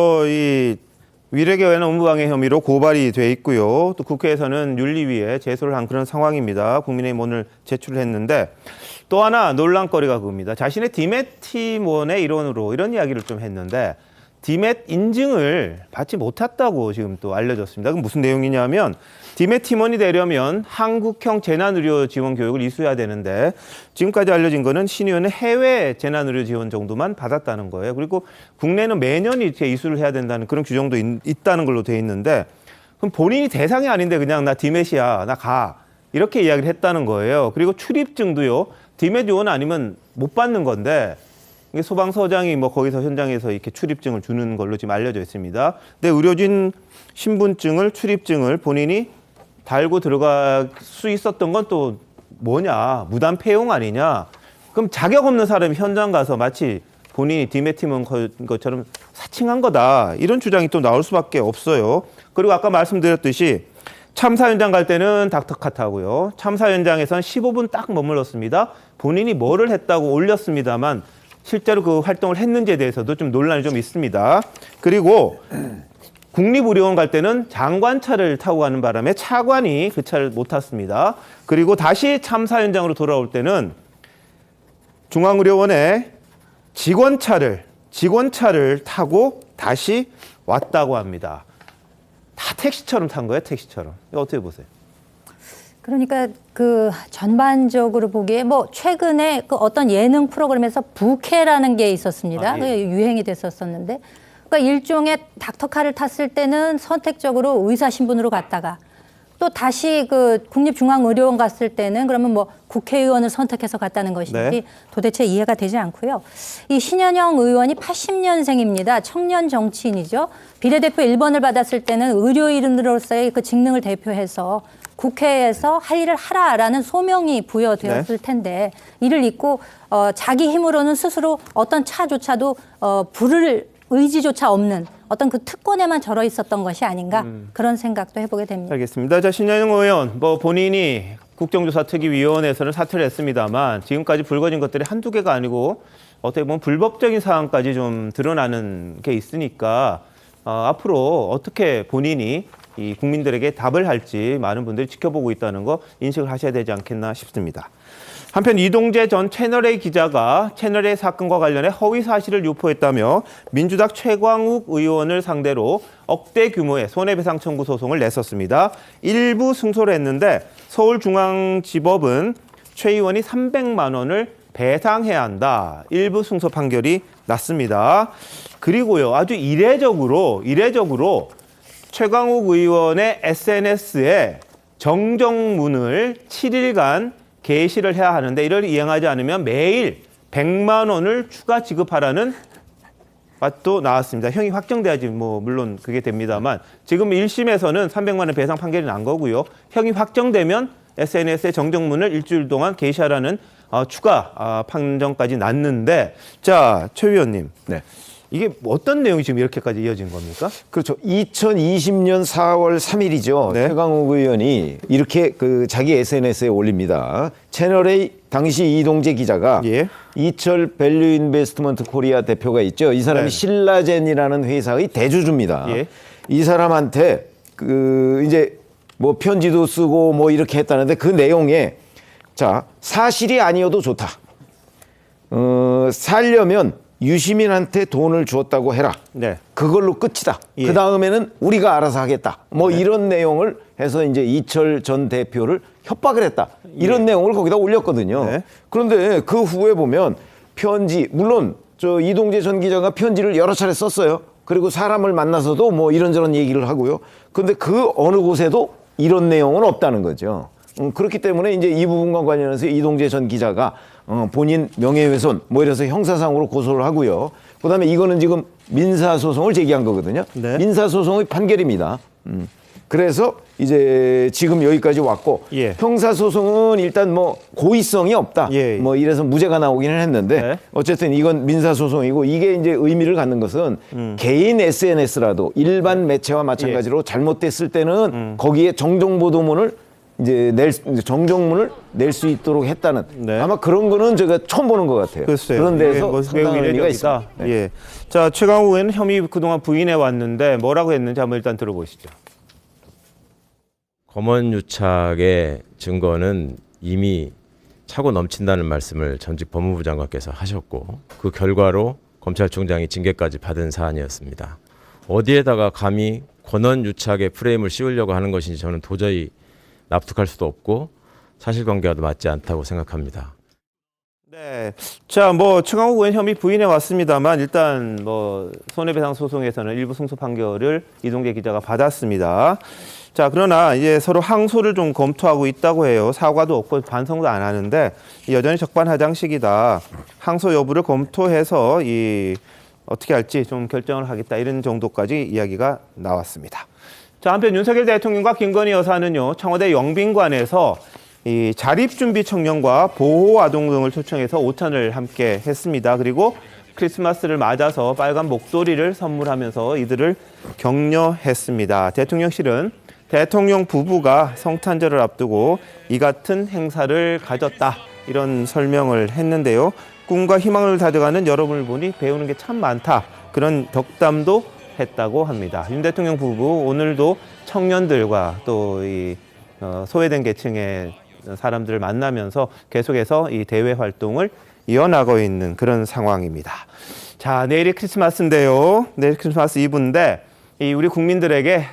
위례교회는 업무방해 혐의로 고발이 돼 있고요. 또 국회에서는 윤리위에 제소를 한 그런 상황입니다. 국민의힘 오늘 제출을 했는데 또 하나 논란거리가 그겁니다. 자신의 디맷 팀원의 일원으로 이런 이야기를 좀 했는데 디맷 인증을 받지 못했다고 지금 또 알려졌습니다. 그럼 무슨 내용이냐면 디맷 팀원이 되려면 한국형 재난의료 지원 교육을 이수해야 되는데 지금까지 알려진 거는 신 의원은 해외 재난의료 지원 정도만 받았다는 거예요. 그리고 국내는 매년 이렇게 이수를 해야 된다는 그런 규정도 있다는 걸로 돼 있는데 그럼 본인이 대상이 아닌데 그냥 나 디맷이야, 나 가. 이렇게 이야기를 했다는 거예요. 그리고 출입증도요. 디맷 요원 아니면 못 받는 건데 이게 소방서장이 거기서 현장에서 이렇게 출입증을 주는 걸로 지금 알려져 있습니다. 근데 의료진 신분증을 출입증을 본인이 달고 들어갈 수 있었던 건 또 뭐냐? 무단 폐용 아니냐? 그럼 자격 없는 사람이 현장 가서 마치 본인이 디맷 팀원 것처럼 사칭한 거다. 이런 주장이 또 나올 수밖에 없어요. 그리고 아까 말씀드렸듯이 참사 현장 갈 때는 닥터카 타고요. 참사 현장에서는 15분 딱 머물렀습니다. 본인이 뭐를 했다고 올렸습니다만 실제로 그 활동을 했는지에 대해서도 좀 논란이 좀 있습니다. 그리고 국립의료원 갈 때는 장관차를 타고 가는 바람에 차관이 그 차를 못 탔습니다. 그리고 다시 참사 현장으로 돌아올 때는 중앙의료원에 직원차를 타고 다시 왔다고 합니다. 다 택시처럼 탄 거예요, 택시처럼. 이거 어떻게 보세요? 그러니까 전반적으로 보기에 최근에 어떤 예능 프로그램에서 부캐라는 게 있었습니다. 그게 유행이 됐었었는데, 그러니까 일종의 닥터카를 탔을 때는 선택적으로 의사 신분으로 갔다가 또 다시 그 국립중앙의료원 갔을 때는 그러면 뭐 국회의원을 선택해서 갔다는 것인지 네. 도대체 이해가 되지 않고요. 이 신현영 의원이 80년생입니다. 청년 정치인이죠. 비례대표 1번을 받았을 때는 의료인으로서의 그 직능을 대표해서 국회에서 할 일을 하라라는 소명이 부여되었을 텐데 이를 잊고 자기 힘으로는 스스로 어떤 차조차도 부를 의지조차 없는 어떤 그 특권에만 절어 있었던 것이 아닌가 그런 생각도 해보게 됩니다. 알겠습니다. 자, 신현영 의원, 뭐 본인이 국정조사특위위원회에서는 사퇴를 했습니다만 지금까지 불거진 것들이 한두 개가 아니고 어떻게 보면 불법적인 사항까지 좀 드러나는 게 있으니까 앞으로 어떻게 본인이 이 국민들에게 답을 할지 많은 분들이 지켜보고 있다는 거 인식을 하셔야 되지 않겠나 싶습니다. 한편 이동재 전 채널A 기자가 채널A 사건과 관련해 허위 사실을 유포했다며 민주당 최광욱 의원을 상대로 억대 규모의 손해배상 청구 소송을 냈었습니다. 일부 승소를 했는데 서울중앙지법은 최 의원이 300만 원을 배상해야 한다. 일부 승소 판결이 났습니다. 그리고요, 아주 이례적으로 최광욱 의원의 SNS에 정정문을 7일간 게시를 해야 하는데 이를 이행하지 않으면 매일 100만 원을 추가 지급하라는 맛도 나왔습니다. 형이 확정돼야지 뭐 물론 그게 됩니다만 지금 1심에서는 300만 원 배상 판결이 난 거고요. 형이 확정되면 SNS에 정정문을 일주일 동안 게시하라는 추가 판정까지 났는데 자, 최 위원님. 네. 이게 어떤 내용이 지금 이렇게까지 이어진 겁니까? 그렇죠. 2020년 4월 3일이죠. 네. 최강욱 의원이 이렇게 그 자기 SNS에 올립니다. 채널A 당시 이동재 기자가 이철 밸류 인베스트먼트 코리아 대표가 있죠. 이 사람이 신라젠이라는 회사의 대주주입니다. 이 사람한테 그 이제 뭐 편지도 쓰고 뭐 이렇게 했다는데 그 내용에 자, 사실이 아니어도 좋다. 살려면 유시민한테 돈을 주었다고 해라. 그걸로 끝이다. 그 다음에는 우리가 알아서 하겠다. 뭐 이런 내용을 해서 이제 이철 전 대표를 협박을 했다. 이런 내용을 거기다 올렸거든요. 그런데 그 후에 보면 편지, 물론 저 이동재 전 기자가 편지를 여러 차례 썼어요. 그리고 사람을 만나서도 뭐 이런저런 얘기를 하고요. 그런데 그 어느 곳에도 이런 내용은 없다는 거죠. 그렇기 때문에 이제 이 부분과 관련해서 이동재 전 기자가 본인 명예훼손 뭐 이래서 형사상으로 고소를 하고요. 그다음에 이거는 지금 민사소송을 제기한 거거든요. 민사소송의 판결입니다. 그래서 이제 지금 여기까지 왔고 형사소송은 일단 뭐 고의성이 없다. 뭐 이래서 무죄가 나오기는 했는데 어쨌든 이건 민사소송이고 이게 이제 의미를 갖는 것은 개인 SNS라도 일반 매체와 마찬가지로 잘못됐을 때는 거기에 정정보도문을 이제 정정문을 낼 수 있도록 했다는 아마 그런 거는 제가 처음 보는 것 같아요. 글쎄요. 그런 데서 매우 상당한 의미가 있습니다. 예. 자, 최강욱 의원은 혐의 그동안 부인해 왔는데 뭐라고 했는지 한번 일단 들어보시죠. 검언유착의 증거는 이미 차고 넘친다는 말씀을 전직 법무부 장관께서 하셨고 그 결과로 검찰총장이 징계까지 받은 사안이었습니다. 어디에다가 감히 권언유착의 프레임을 씌우려고 하는 것인지 저는 도저히 납득할 수도 없고 사실관계와도 맞지 않다고 생각합니다. 네. 자, 뭐 최강욱 의원 혐의 부인해 왔습니다만 일단 뭐 손해배상 소송에서는 일부 승소 판결을 이동재 기자가 받았습니다. 자, 그러나 이제 서로 항소를 좀 검토하고 있다고 해요. 사과도 없고 반성도 안 하는데 여전히 적반하장식이다. 항소 여부를 검토해서 어떻게 할지 좀 결정을 하겠다 이런 정도까지 이야기가 나왔습니다. 자, 한편 윤석열 대통령과 김건희 여사는요, 청와대 영빈관에서 이 자립준비 청년과 보호아동 등을 초청해서 오찬을 함께 했습니다. 그리고 크리스마스를 맞아서 빨간 목도리를 선물하면서 이들을 격려했습니다. 대통령실은 대통령 부부가 성탄절을 앞두고 이 같은 행사를 가졌다 이런 설명을 했는데요. 꿈과 희망을 다져가는 여러분을 보니 배우는 게 참 많다 그런 덕담도 했다고 합니다. 윤 대통령 부부 오늘도 청년들과 또 소외된 계층의 사람들을 만나면서 계속해서 이 대외 활동을 이어나가고 있는 그런 상황입니다. 자, 내일이 크리스마스인데요. 내일 크리스마스 이브인데 우리 국민들에게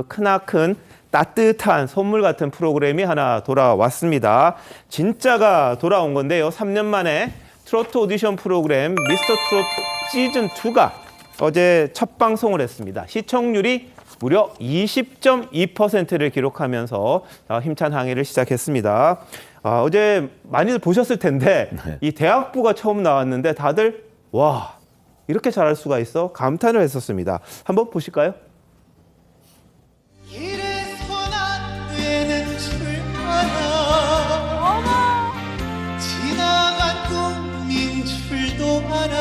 크나큰 따뜻한 선물 같은 프로그램이 하나 돌아왔습니다. 진짜가 돌아온 건데요. 3년 만에 트로트 오디션 프로그램 미스터 트롯 시즌2가 어제 첫 방송을 했습니다. 시청률이 무려 20.2%를 기록하면서 힘찬 항해를 시작했습니다. 어제 많이들 보셨을 텐데 이 대학부가 처음 나왔는데 다들 와 이렇게 잘할 수가 있어 감탄을 했었습니다. 한번 보실까요? 지나간 꿈인 줄도 알아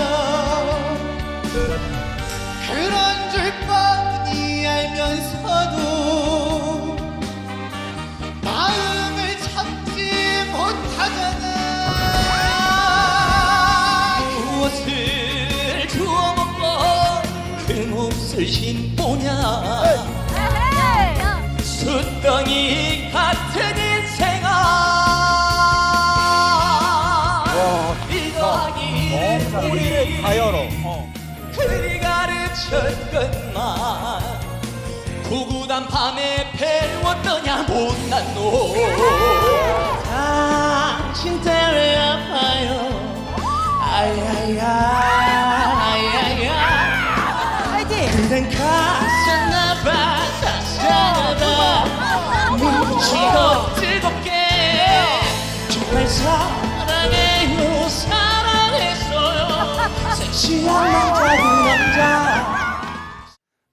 그런 줄 뻔히 알면서도 마음을 참지 못하잖아 무엇을 주워 먹고 그 몫을 신보냐 숫덩이 같은 인생아 우리를 다 열어. 그리 가르쳤건만 구구단 밤에 배웠더냐 못난 놈 당신 때문에 아파요 아야야 아야야 그댄 가슴나봐 사랑하다 뭉치고 뜨겁게 정말 사랑해요 사랑했어요 섹시한 남자 그 남자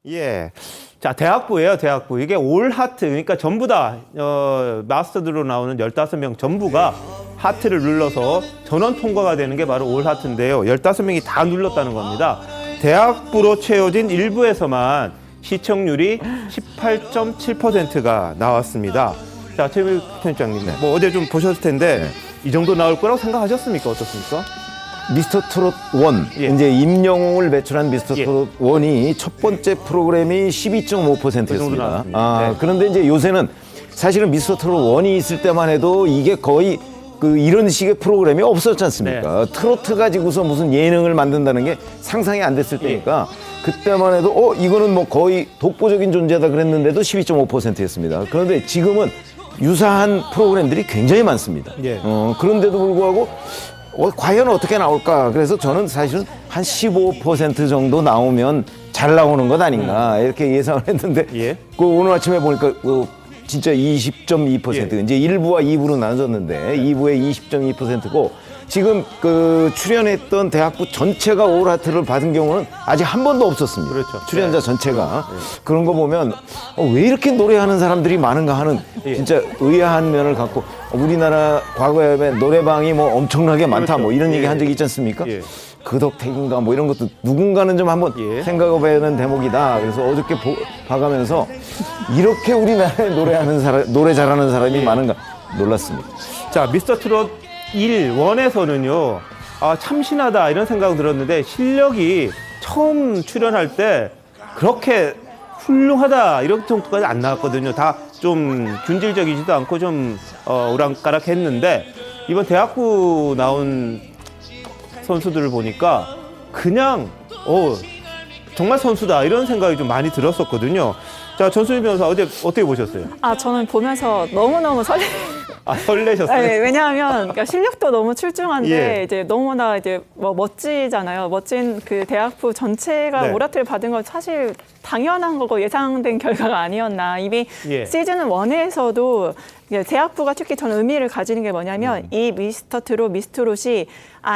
예. 자, 대학부예요, 대학부. 이게 올 하트, 그러니까 전부 다 마스터드로 나오는 15명 전부가 하트를 눌러서 전원 통과가 되는 게 바로 올 하트인데요. 15명이 다 눌렀다는 겁니다. 대학부로 채워진 일부에서만 시청률이 18.7%가 나왔습니다. 자, 최민국 편집장님, 뭐 어제 좀 보셨을 텐데 이 정도 나올 거라고 생각하셨습니까? 어떻습니까? 미스터 트롯 1, 이제 임영웅을 배출한 미스터 트롯 1이 첫 번째 프로그램이 12.5%였습니다. 네. 그런데 이제 요새는 사실은 미스터 트롯 1이 있을 때만 해도 이게 거의 이런 식의 프로그램이 없었지 않습니까? 트로트 가지고서 무슨 예능을 만든다는 게 상상이 안 됐을 때니까 그때만 해도 이거는 뭐 거의 독보적인 존재다 그랬는데도 12.5%였습니다. 그런데 지금은 유사한 프로그램들이 굉장히 많습니다. 그런데도 불구하고 과연 어떻게 나올까? 그래서 저는 사실은 한 15% 정도 나오면 잘 나오는 것 아닌가 이렇게 예상을 했는데 오늘 아침에 보니까 진짜 20.2% 이제 1부와 2부로 나눠졌는데 2부에 20.2%고 지금 출연했던 대학부 전체가 올 하트를 받은 경우는 아직 한 번도 없었습니다. 그렇죠. 출연자 전체가 그런 거 보면 왜 이렇게 노래하는 사람들이 많은가 하는 진짜 의아한 면을 갖고 우리나라 과거에 노래방이 뭐 엄청나게 많다 뭐 이런 얘기 한 적이 있지 않습니까? 그 덕택인가 뭐 이런 것도 누군가는 좀 한번 생각해봐야 하는 대목이다. 그래서 어저께 봐가면서 이렇게 우리나라에 노래 잘하는 사람이 많은가 놀랐습니다. 자, 미스터 트롯 1에서는요, 참신하다 이런 생각 들었는데 실력이 처음 출연할 때 그렇게 훌륭하다 이런 정도까지 안 나왔거든요. 다 좀 균질적이지도 않고 좀 오랑가락했는데 이번 대학부 나온 선수들을 보니까 그냥 정말 선수다 이런 생각이 좀 많이 들었었거든요. 자, 전수진 변호사 어제 어떻게 보셨어요? 저는 보면서 너무너무 설레셨어요? 네, 왜냐하면 그러니까 실력도 너무 출중한데 이제 너무나 이제 뭐 멋지잖아요. 멋진 그 대학부 전체가 오라트를 받은 건 사실 당연한 거고 예상된 결과가 아니었나. 이미 시즌 1에서도 대학부가 특히 저는 의미를 가지는 게 뭐냐면 이 미스터 트롯, 미스트롯이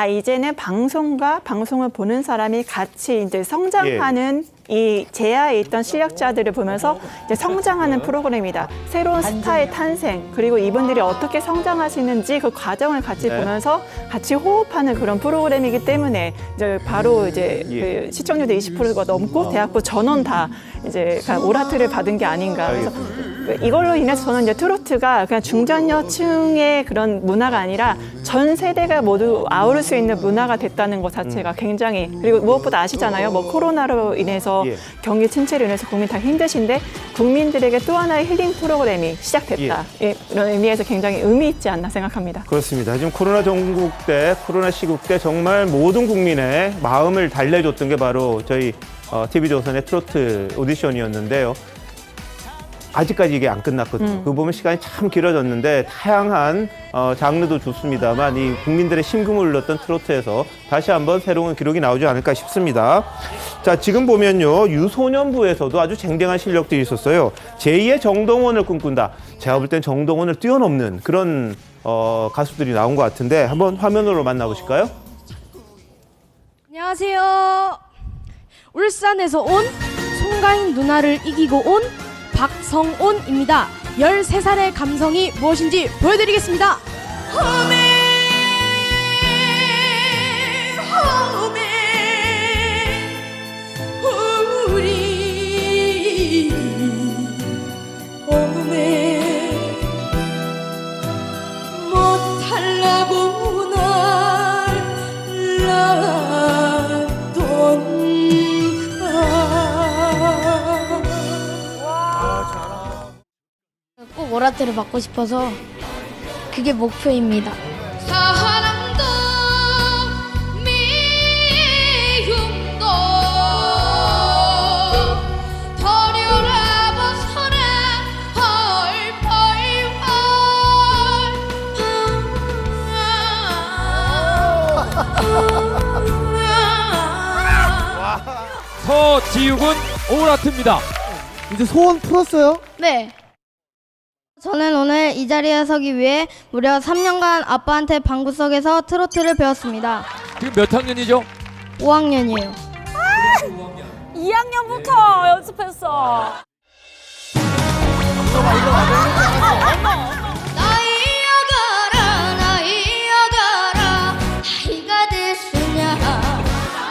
이제는 방송과 방송을 보는 사람이 같이 이제 성장하는 이 제야에 있던 실력자들을 보면서 이제 성장하는 프로그램이다. 새로운 스타의 탄생, 그리고 이분들이 어떻게 성장하시는지 그 과정을 같이 보면서 같이 호흡하는 그런 프로그램이기 때문에 이제 바로 이제 그 시청률도 20%가 넘고 대학부 전원 다 이제 오라트를 받은 게 아닌가. 그래서 이걸로 인해서 저는 이제 트로트가 그냥 중장년층의 그런 문화가 아니라 전 세대가 모두 아우를 수 있는 문화가 됐다는 것 자체가 굉장히, 그리고 무엇보다 아시잖아요. 뭐 코로나로 인해서 경기 침체로 인해서 국민 다 힘드신데 국민들에게 또 하나의 힐링 프로그램이 시작됐다. 이런 의미에서 굉장히 의미 있지 않나 생각합니다. 그렇습니다. 지금 코로나 전국 때, 코로나 시국 때 정말 모든 국민의 마음을 달래줬던 게 바로 저희 TV조선의 트로트 오디션이었는데요. 아직까지 이게 안 끝났거든요. 그거 보면 시간이 참 길어졌는데 다양한 장르도 좋습니다만 이 국민들의 심금을 울렸던 트로트에서 다시 한번 새로운 기록이 나오지 않을까 싶습니다. 자, 지금 보면요. 유소년부에서도 아주 쟁쟁한 실력들이 있었어요. 제2의 정동원을 꿈꾼다. 제가 볼 땐 정동원을 뛰어넘는 그런 가수들이 나온 것 같은데 한번 화면으로 만나보실까요? 안녕하세요. 울산에서 온 송가인 누나를 이기고 온 박성온입니다. 13살의 감성이 무엇인지 보여드리겠습니다. 우리 홈에 못하려고 날 꼭 오라트를 받고 싶어서 그게 목표입니다. 사랑도 미움도 버려라 벗어라 서지욱은 오라트입니다. 이제 소원 풀었어요? 네. 저는 오늘 이 자리에 서기 위해 무려 3년간 아빠한테 방구석에서 트로트를 배웠습니다. 지금 몇 학년이죠? 5학년이에요. 2학년부터 연습했어. 나이여가라 나이가 됐으냐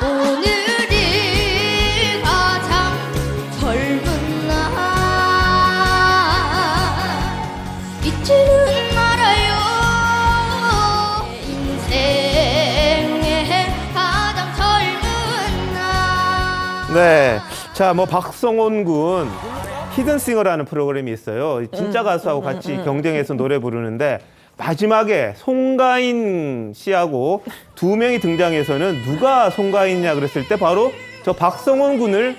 오늘이 가장 젊은 날 잊지는 말아요 인생의 가장 젊은 날. 네. 자, 뭐 박성온 군 히든싱어라는 프로그램이 있어요. 진짜 가수하고 같이 경쟁해서 노래 부르는데 마지막에 송가인 씨하고 두 명이 등장해서는 누가 송가인이냐 그랬을 때 바로 저 박성온 군을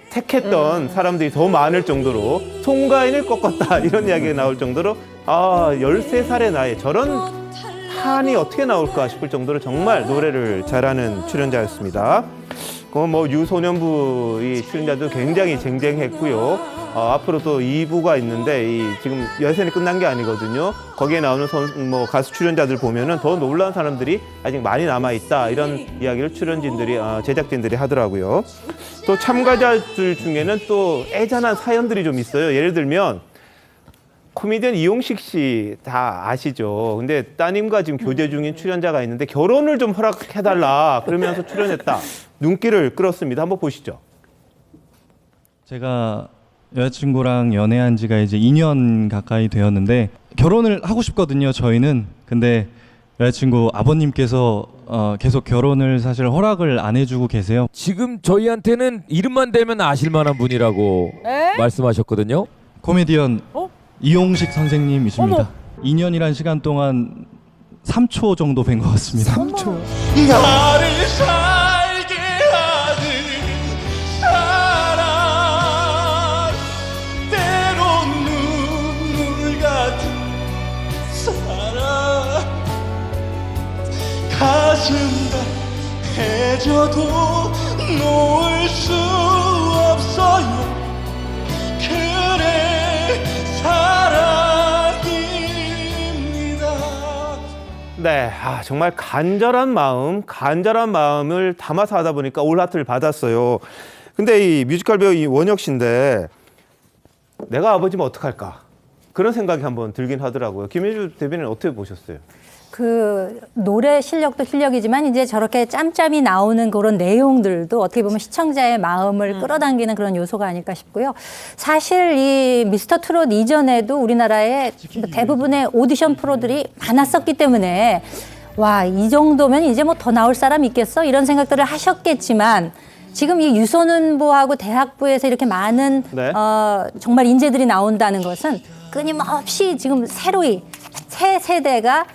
택했던 사람들이 더 많을 정도로 송가인을 꺾었다 이런 이야기가 나올 정도로 13살의 나이에 저런 한이 어떻게 나올까 싶을 정도로 정말 노래를 잘하는 출연자였습니다. 뭐 유소년부 이 출연자도 굉장히 쟁쟁했고요. 앞으로 또 2부가 있는데 지금 예선이 끝난 게 아니거든요. 거기에 나오는 가수 출연자들 보면은 더 놀라운 사람들이 아직 많이 남아 있다 이런 이야기를 출연진들이 제작진들이 하더라고요. 또 참가자들 중에는 또 애잔한 사연들이 좀 있어요. 예를 들면 코미디언 이용식 씨 다 아시죠? 근데 따님과 지금 교제 중인 출연자가 있는데 결혼을 좀 허락해달라 그러면서 출연했다. 눈길을 끌었습니다. 한번 보시죠. 제가 여자친구랑 연애한 지가 이제 2년 가까이 되었는데 결혼을 하고 싶거든요, 저희는. 근데 여자친구 아버님께서 계속 결혼을 사실 허락을 안 해주고 계세요. 지금 저희한테는 이름만 대면 아실 만한 분이라고 말씀하셨거든요. 코미디언 이용식 선생님이십니다. 2년이란 시간 동안 3초 정도 뵌 것 같습니다. 3초. 나를 살게 하는 사랑 때론 눈물 같은 사랑 가슴과 해져도 놓을 수 없어요 그래 사랑입니다. 네, 정말 간절한 마음을 담아서 하다 보니까 올하트를 받았어요. 근데 이 뮤지컬 배우 이 원혁 씨인데 내가 아버지면 어떡할까? 그런 생각이 한번 들긴 하더라고요. 김혜주 대변인 어떻게 보셨어요? 그 노래 실력도 실력이지만 이제 저렇게 짬짬이 나오는 그런 내용들도 어떻게 보면 시청자의 마음을 끌어당기는 그런 요소가 아닐까 싶고요. 사실 이 미스터 트롯 이전에도 우리나라에 대부분의 오디션 프로들이 많았었기 때문에 와, 이 정도면 이제 뭐 더 나올 사람 있겠어? 이런 생각들을 하셨겠지만 지금 이 유소년부하고 대학부에서 이렇게 많은 정말 인재들이 나온다는 것은 끊임없이 지금 새로이 새 세대가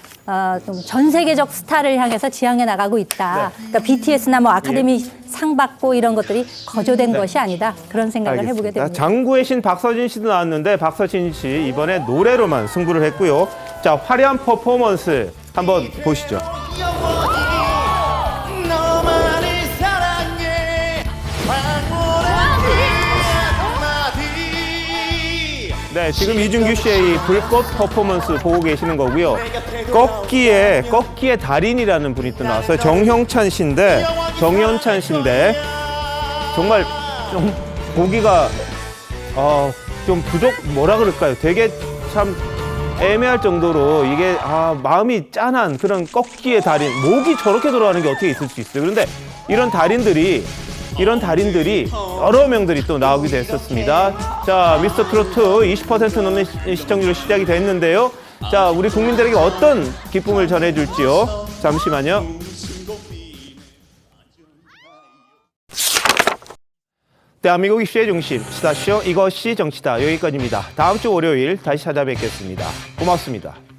좀 전 세계적 스타를 향해서 지향해 나가고 있다. 그러니까 BTS나 뭐 아카데미 상 받고 이런 것들이 거저된 것이 아니다. 그런 생각을 해보게 됩니다. 장구의 신 박서진 씨도 나왔는데 박서진 씨 이번에 노래로만 승부를 했고요. 자, 화려한 퍼포먼스 한번 보시죠. 너만을 사랑해 황홀한 한마디. 네, 지금 이준규 씨의 이 불꽃 퍼포먼스 보고 계시는 거고요. 꺾기의 달인이라는 분이 또 나왔어요. 정형찬 씨인데 정말 좀 보기가 좀 뭐라 그럴까요? 되게 참 애매할 정도로 이게 마음이 짠한 그런 꺾기의 달인. 목이 저렇게 돌아가는 게 어떻게 있을 수 있어요? 그런데 이런 달인들이 여러 명들이 또 나오기도 했었습니다. 자, 미스터 트로트 20% 넘는 시청률로 시작이 됐는데요. 자, 우리 국민들에게 어떤 기쁨을 전해줄지요. 잠시만요. 대한민국 이슈의 중심, 시사쇼 이것이 정치다. 여기까지입니다. 다음 주 월요일 다시 찾아뵙겠습니다. 고맙습니다.